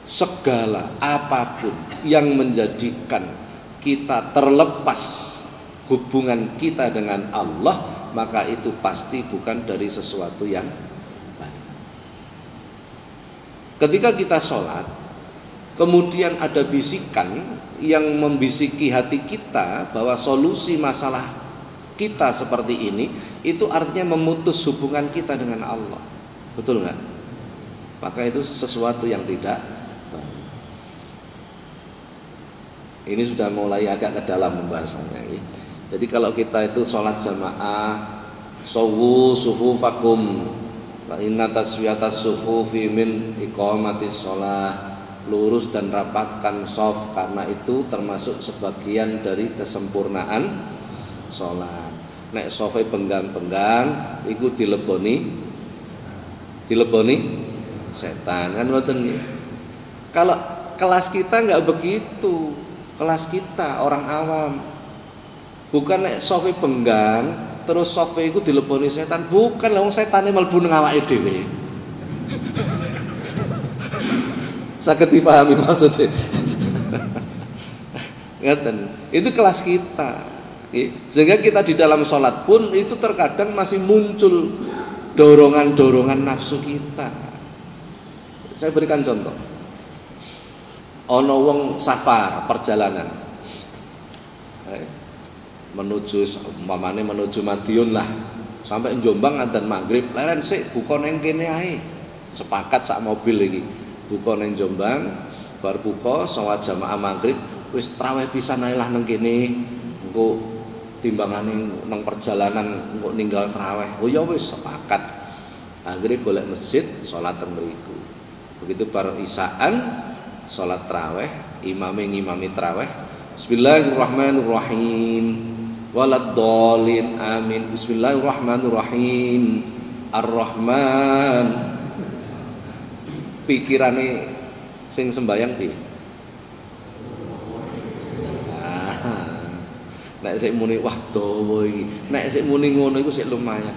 Segala apapun yang menjadikan kita terlepas hubungan kita dengan Allah, maka itu pasti bukan dari sesuatu yang baik. Ketika kita sholat, kemudian ada bisikan yang membisiki hati kita bahwa solusi masalah kita seperti ini, itu artinya memutus hubungan kita dengan Allah. Betul nggak? Maka itu sesuatu yang tidak baik. Ini sudah mulai agak ke dalam pembahasannya. Ya. Jadi kalau kita itu sholat jamaah, sawu sufufakum, fa inna taswiyatas sufufi min iqamatis sholah, lurus dan rapatkan shaf karena itu termasuk sebagian dari kesempurnaan sholat. Nek shafe benggang-benggang, iku dileboni setan kan ngoten. Kalau kelas kita nggak begitu, kelas kita orang awam. Bukan nek shafe benggang terus shafe iku dileboni setan, bukan lah wong setane mlebu nang awake dhewe. Saged dipahami maksudnya. Ngeten, itu kelas kita. Sehingga kita di dalam sholat pun itu terkadang masih muncul dorongan-dorongan nafsu kita. Saya berikan contoh. Ono wong safar perjalanan menuju umpamane menuju Madiun lah, sampai Jombang adzan maghrib, leren sik buka neng kene ae. Sepakat sak mobil iki. Buka neng Jombang, bar buka salat jamaah maghrib, wis traweh pisan ae lah neng kene. Engko timbangane nang perjalanan engko ninggal traweh. Oh ya wis sepakat. Akhirnya golek masjid salat teng mriku. Begitu bar isaan salat traweh, imame ngimami traweh. Bismillahirrahmanirrahim. Waladdallin amin. Bismillahirrahmanirrahim. Ar-Rahman. Pikirane sing sembayang piye? Nek sik muni wah dawa iki. Nek sik muni ngono iku sik lumayan.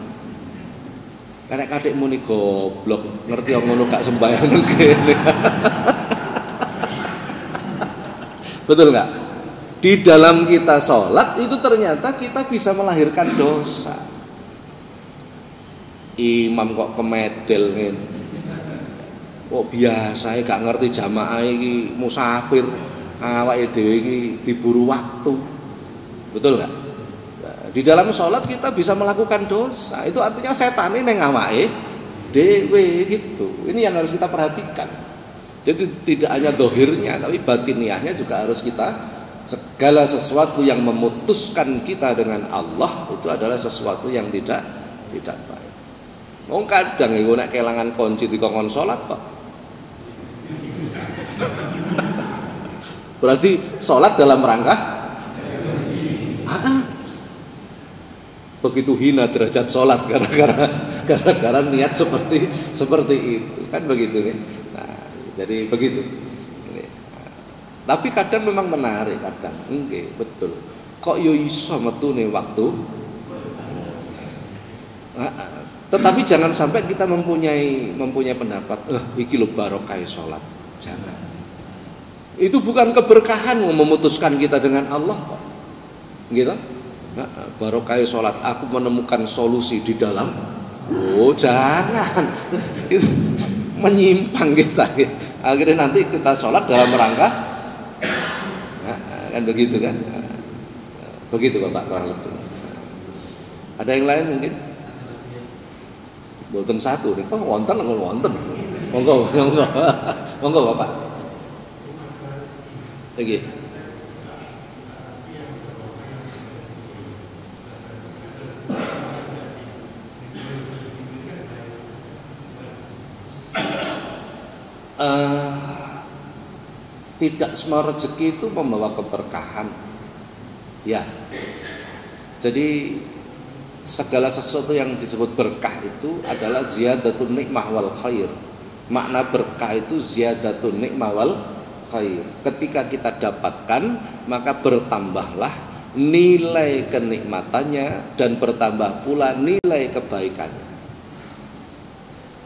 Nek kadek muni goblok, ngerti ngono gak sembayang nang kene. Betul enggak? Di dalam kita sholat itu ternyata kita bisa melahirkan dosa. Imam kok kemedel ngene. Kok biasa gak ngerti jamaah iki musafir, awake dhewe iki diburu waktu. Betul enggak? Di dalam sholat kita bisa melakukan dosa. Itu artinya setan ini neng awake dhewe gitu. Ini yang harus kita perhatikan. Jadi tidak hanya dohirnya, tapi batiniahnya juga harus kita, segala sesuatu yang memutuskan kita dengan Allah itu adalah sesuatu yang tidak baik. Wong kadang iku nek kelangan kunci dikongkon sholat kok. Berarti sholat dalam rangka begitu hina derajat sholat gara-gara niat seperti itu kan begitu nih. Nah, jadi begitu. Tapi kadang memang menarik kadang, nggih betul. Kok yo iso metune waktu? Tetapi jangan sampai kita mempunyai pendapat, iki lho barokah sholat. Jangan. Itu bukan keberkahan memutuskan kita dengan Allah kok. Gitu? Nah, barokah sholat, aku menemukan solusi di dalam. Oh jangan, itu menyimpang kita. Akhirnya nanti kita sholat dalam rangka, kan begitu kan? Begitu Bapak kurang lebih. Ada yang lain mungkin? Boten satu nih, kok wonten. Monggo Bapak. Lagi. Tidak semua rezeki itu membawa keberkahan. Ya. Jadi segala sesuatu yang disebut berkah itu adalah ziyadatun nikmah wal khair. Makna berkah itu ziyadatun nikmah wal khair. Ketika kita dapatkan, maka bertambahlah nilai kenikmatannya dan bertambah pula nilai kebaikannya.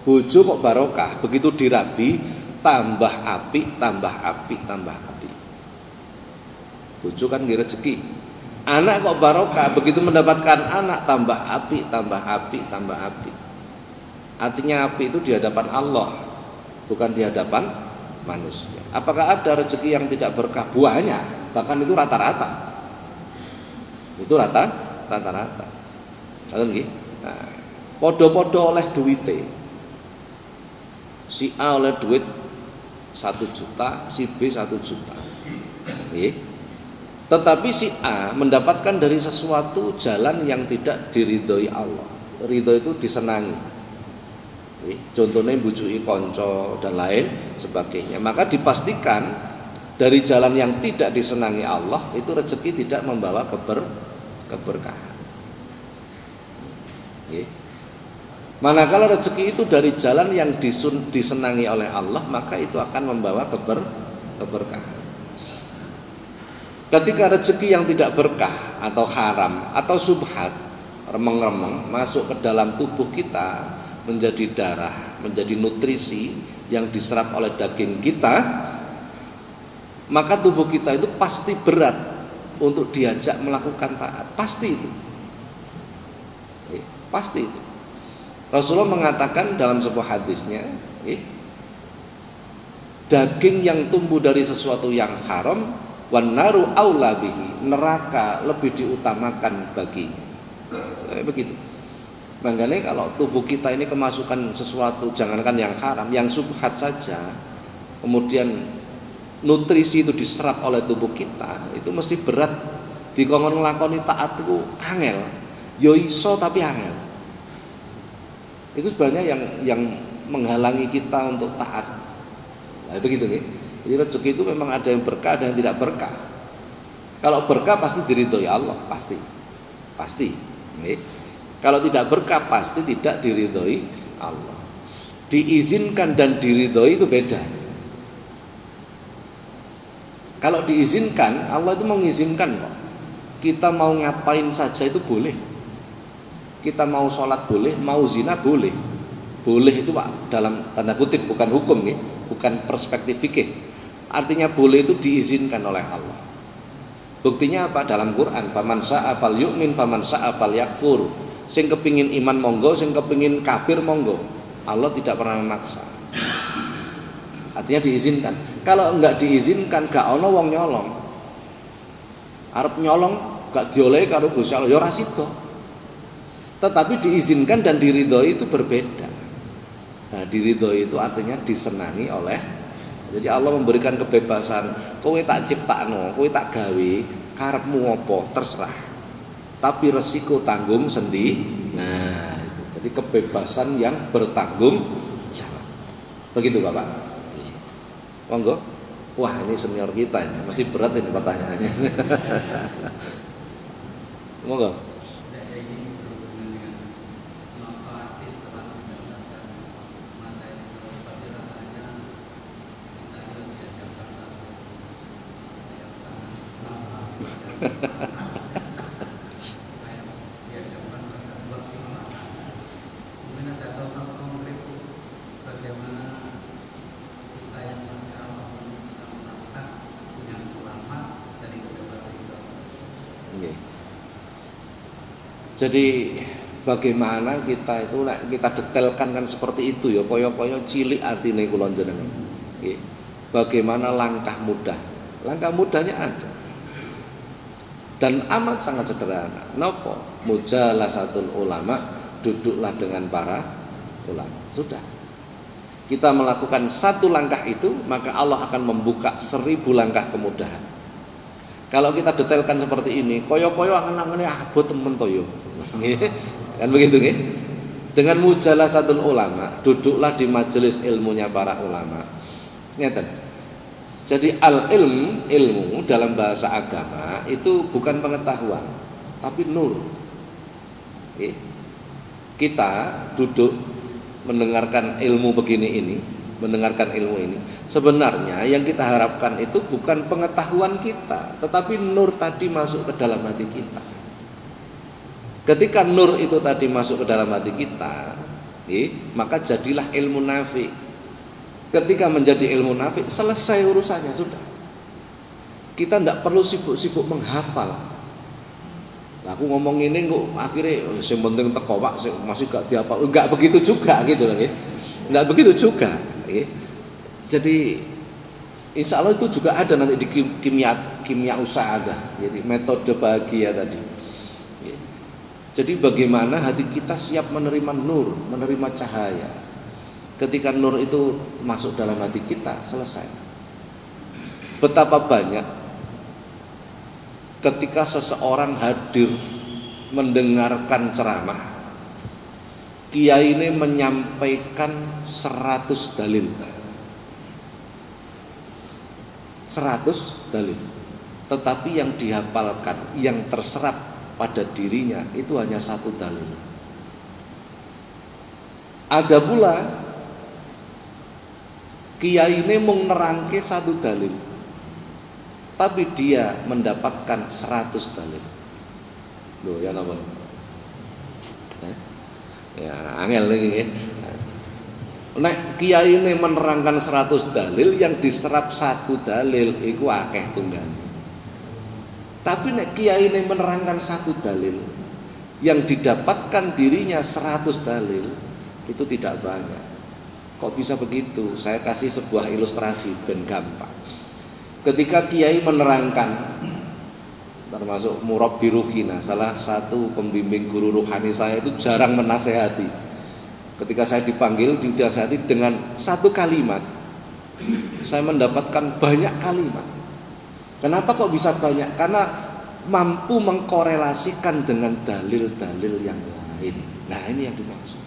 Bojo kok barokah, begitu dirabi tambah api. Bojo kan nggih rezeki. Anak kok barokah, begitu mendapatkan anak tambah api. Artinya api itu di hadapan Allah, bukan di hadapan manusia. Apakah ada rezeki yang tidak berkah? Banyak, bahkan itu rata-rata. Kan nggih. Nah, podo-podo oleh duwite. Si A oleh duit 1 juta, si B 1 juta. Nggih. Tetapi si A mendapatkan dari sesuatu jalan yang tidak diridhoi Allah. Ridho itu disenangi. Contohnya bujui konco dan lain sebagainya. Maka dipastikan dari jalan yang tidak disenangi Allah itu rezeki tidak membawa keberkahan. Manakala rezeki itu dari jalan yang disenangi oleh Allah, maka itu akan membawa keberkahan. Ketika rezeki yang tidak berkah atau haram atau subhat, remeng-remeng masuk ke dalam tubuh kita, menjadi darah, menjadi nutrisi yang diserap oleh daging kita, maka tubuh kita itu pasti berat untuk diajak melakukan taat. Pasti itu. Pasti itu. Rasulullah mengatakan dalam sebuah hadisnya, daging yang tumbuh dari sesuatu yang haram, wan naru aula bihi, neraka lebih diutamakan baginya. Begitu. Makanya kalau tubuh kita ini kemasukan sesuatu, jangankan yang haram, yang subhat saja, kemudian nutrisi itu diserap oleh tubuh kita, itu mesti berat. Dikongkon nglakoni taat itu angel. Yo iso tapi angel. Itu sebenarnya yang menghalangi kita untuk taat. Nah, begitu nih. Jadi rezeki itu memang ada yang berkah, ada yang tidak berkah. Kalau berkah pasti diridhoi Allah, pasti. Kalau tidak berkah pasti tidak diridhoi Allah. Diizinkan dan diridhoi itu beda. Kalau diizinkan, Allah itu mengizinkan kok. Kita mau ngapain saja itu boleh. Kita mau sholat boleh, mau zina boleh. Boleh itu Pak dalam tanda kutip, bukan hukum nih, bukan perspektif fikih. Artinya boleh itu diizinkan oleh Allah. Buktinya apa? Dalam Quran, faman syaa falyu'min faman syaa falyakfur. Sing kepingin iman monggo, sing kepingin kafir monggo. Allah tidak pernah memaksa. Artinya diizinkan. Kalau enggak diizinkan, gak ono wong nyolong. Arep nyolong gak diolehi karo Gusti Allah ya ora sida. Tetapi diizinkan dan diridhoi itu berbeda. Nah, diridhoi itu artinya disenangi oleh. Jadi Allah memberikan kebebasan. Kowe tak ciptakno, kowe tak gawe, karepmu apa terserah. Tapi resiko tanggung sendiri. Nah, itu. Jadi kebebasan yang bertanggung jawab. Begitu Bapak. Monggo. Wah, ini senior kita ini, masih berat ini pertanyaannya. Monggo. Jadi bagaimana kita itu kita detailkan kan seperti itu ya, koyo-koyo cilik atine kula jenengan. Nggih. Bagaimana langkah mudah? Langkah mudahnya ada. Dan amat sangat sederhana. Napa? Mujalasatul ulama, duduklah dengan para ulama. Sudah. Kita melakukan satu langkah itu, maka Allah akan membuka 1000 langkah kemudahan. Kalau kita detailkan seperti ini, koyo-koyo angen-angene abot temen to yo. Kan begitu nggih? Dengan mujalasatul ulama, duduklah di majelis ilmunya para ulama. Ngeten. Jadi ilmu dalam bahasa agama itu bukan pengetahuan, tapi nur. Kita duduk mendengarkan ilmu begini ini, mendengarkan ilmu ini. Sebenarnya yang kita harapkan itu bukan pengetahuan kita, tetapi nur tadi masuk ke dalam hati kita. Ketika nur itu tadi masuk ke dalam hati kita, maka jadilah ilmu nafi. Ketika menjadi ilmu nafi, selesai urusannya sudah. Kita tidak perlu sibuk-sibuk menghafal. Nah, aku ngomong ini kok akhirnya yang penting teko Pak, masih gak dihafal. Enggak begitu juga gitu loh, enggak begitu juga. Jadi insya Allah itu juga ada nanti di kimia usaha ada. Jadi metode bahagia tadi. Jadi bagaimana hati kita siap menerima nur, menerima cahaya. Ketika nur itu masuk dalam hati kita, selesai. Betapa banyak ketika seseorang hadir mendengarkan ceramah, kiai ini menyampaikan 100 dalil. 100 dalil. Tetapi yang dihafalkan, yang terserap pada dirinya itu hanya 1 dalil. Ada pula kiai ini mau nerangke 1 dalil, tapi dia mendapatkan 100 dalil. Loh ya napa? Ya angel lagi ya. Nek kiai ini menerangkan 100 dalil, yang diserap 1 dalil iku akeh tunggal. Tapi nek kiai ini menerangkan 1 dalil, yang didapatkan dirinya 100 dalil, itu tidak banyak. Kok bisa begitu? Saya kasih sebuah ilustrasi ben gampang. Ketika kiai menerangkan, termasuk Murabbi Ruhina, salah satu pembimbing guru ruhani saya, itu jarang menasehati. Ketika saya dipanggil, dinasehati dengan 1 kalimat, saya mendapatkan banyak kalimat. Kenapa kok bisa banyak? Karena mampu mengkorelasikan dengan dalil-dalil yang lain. Nah ini yang dimaksud.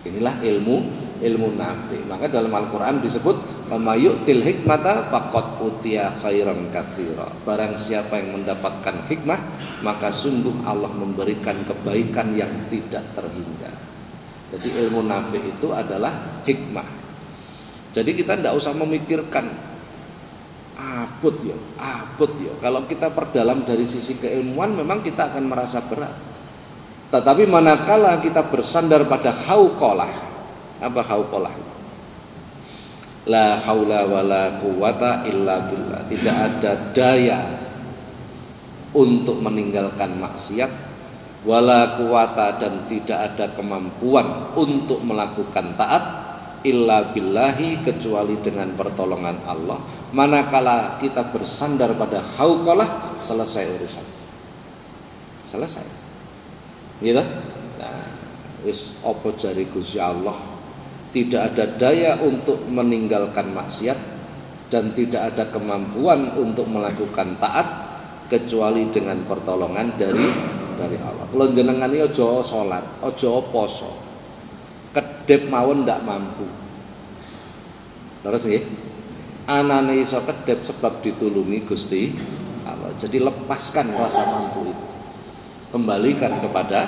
Inilah ilmu nafi. Maka dalam Al-Quran disebut Mamayu'til hikmata faqad utiya khairan katsira. Barang siapa yang mendapatkan hikmah, maka sungguh Allah memberikan kebaikan yang tidak terhingga. Jadi ilmu nafi itu adalah hikmah. Jadi kita tidak usah memikirkan abot ya. Kalau kita perdalam dari sisi keilmuan, memang kita akan merasa berat. Tetapi manakala kita bersandar pada hauqalah, apa hauqalah? La haula wala quwata illa billah. Tidak ada daya untuk meninggalkan maksiat, wala quwata, dan tidak ada kemampuan untuk melakukan taat, illa billahi, kecuali dengan pertolongan Allah. Manakala kita bersandar pada hauqalah, selesai urusan. Selesai. Gitu? Nah, wis apa jari Gusti Allah, tidak ada daya untuk meninggalkan maksiat dan tidak ada kemampuan untuk melakukan taat kecuali dengan pertolongan dari Allah. Kalau jenengan iki aja salat, aja poso, kedep mawon ndak mampu. Terus nggih, anane iso kedep sebab ditulungi Gusti Allah. Jadi lepaskan rasa mampu itu, kembalikan kepada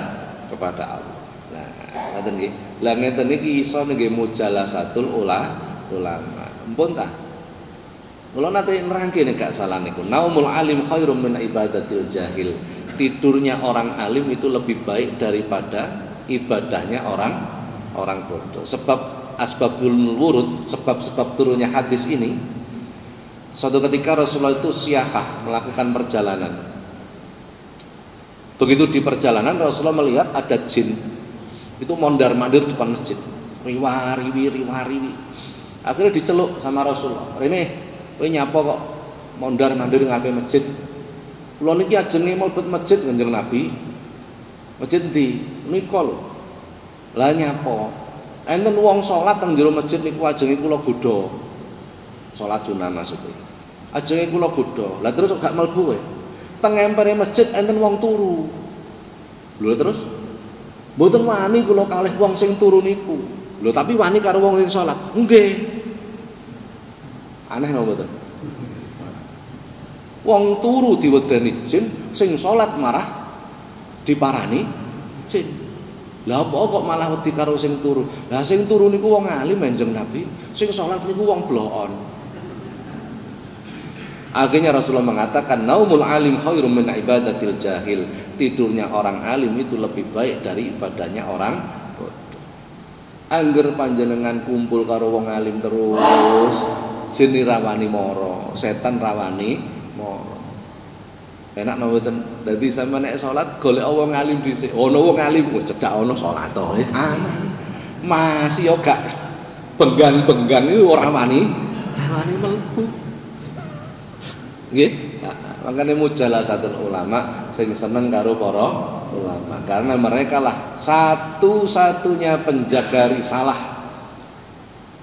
Allah. Nah, ngoten nggih. Lah ngeten iki iso nggih mujalasatul ulama. Ampun ta? Kula nate nerangke nek gak salah niku. Naumul alim khairum min ibadatil jahil. Tidurnya orang alim itu lebih baik daripada ibadahnya orang bodoh. Sebab asbabul wurud, sebab-sebab turunnya hadis ini, suatu ketika Rasulullah itu siyahah, melakukan perjalanan. Begitu di perjalanan Rasulullah melihat ada jin itu mondar-mandir depan masjid, riwariwi. Akhirnya diceluk sama Rasulullah, "Rene, kowe nyapa kok mondar-mandir ngape masjid? Kula niki ajenge mlebet masjid Kanjeng Nabi." "Masjid ndi?" "Nika lho." "Lah nyapa? Enten wong salat teng jero masjid niku ajenge kula godha." Salat sunah maksudnya. "Ajenge kula godha." "Lah terus kok gak mlebu kowe?" "Teng empere masjid enten wong turu." "Lho terus?" "Mboten wani kula kalih wong sing turu niku." "Lho tapi wani karo wong sing salat?" "Nggih." Aneh napa mboten? Wong turu diwedeni jin, sing salat marah diparani jin. Lah apa kok malah wedi karo sing turu? Lah sing turu niku wong alim Kanjeng Nabi, sing salat niku wong bloon. Akhirnya Rasulullah mengatakan, naumul alim khairum min ibadatil jahil. Tidurnya orang alim itu lebih baik dari ibadahnya orang bodoh. Angger panjenengan kumpul karo wong alim terus, jin rawani moro, setan rawani moro. Enak napa mboten? Dadi sampeyan nek salat golek wong alim dhisik. Ono wong alim kok cedak ono salat to. Aman. Masih yo gak benggan-benggan iku ora wani mlebu. Nggih, makanya mujalasatul ulama sing seneng karo para ulama, karena mereka lah satu-satunya penjaga risalah,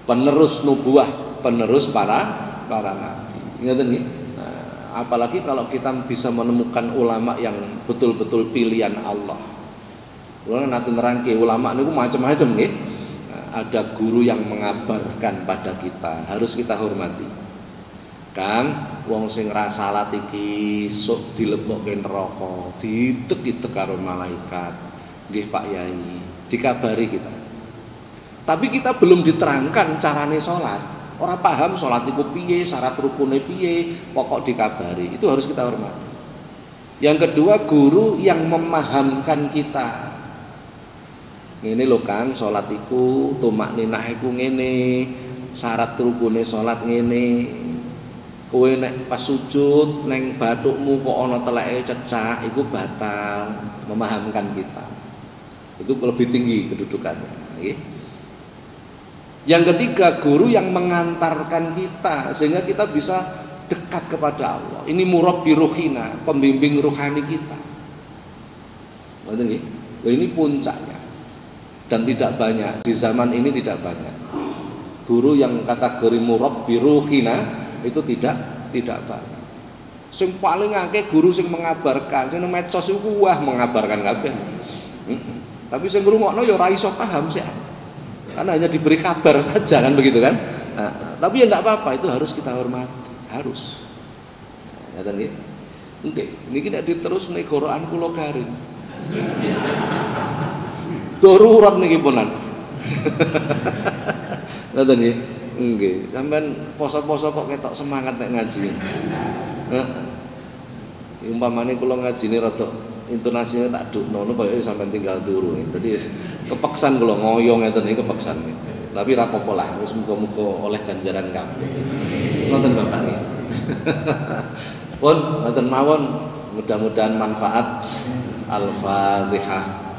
penerus nubuah, penerus para nabi. Ngoten nggih. apalagi kalau kita bisa menemukan ulama yang betul-betul pilihan Allah. Ulama nanti nerangke ulama niku macam-macam nggih. Ada guru yang mengabarkan pada kita, harus kita hormati. Kang, wong sing ra salat iki sok dilebokke neraka, ditek-itek karo malaikat. Nggih Pak Yai, dikabari kita. Tapi kita belum diterangkan carane salat. Ora paham salat iku piye, syarat rukune piye, pokok dikabari. Itu harus kita hormati. Yang kedua, guru yang memahamkan kita. Ngene lho Kang, salat iku tumakninah iku ngene, syarat rukune salat ngene. Kowe nek pas sujud neng bathukmu kok ana teleke cecak, iku batal. Memahamkan kita. Itu lebih tinggi kedudukannya, nggih. Yang ketiga, guru yang mengantarkan kita sehingga kita bisa dekat kepada Allah. Ini murabbi ruhina, pembimbing ruhani kita. Ngoten nggih. Ini puncaknya. Dan tidak banyak, di zaman ini tidak banyak. Guru yang kategori murabbi ruhina itu tidak banyak. Sing paling akeh guru sing mengabarkan, sing medsos iku wah mengabarkan kabeh. Tapi sing ngrungokno ya ora iso paham sih. Karena hanya diberi kabar saja kan begitu kan. Nah, tapi ya enggak apa-apa, itu harus kita hormati, harus. Ya nggih. Nggih, niki nek diterus nek Quran kula garing. Darurat niki punan. Ngoten nggih. Nggih, sampean poso-poso kok ketok semangat nek ngaji. Heeh. Umpamane kula ngajine rada intonasine tak dukno kaya sampean tinggal turu. Dadi kepeksan kula ngoyo ngeten iki kepeksan. Tapi ra apa-apa lah, wis muga-muga oleh ganjaran kabeh. Nonton Bapak nggih. Pun ngoten mawon, mudah-mudahan manfaat. Al-Fatihah.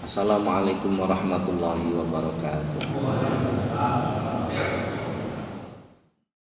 Assalamualaikum warahmatullahi wabarakatuh.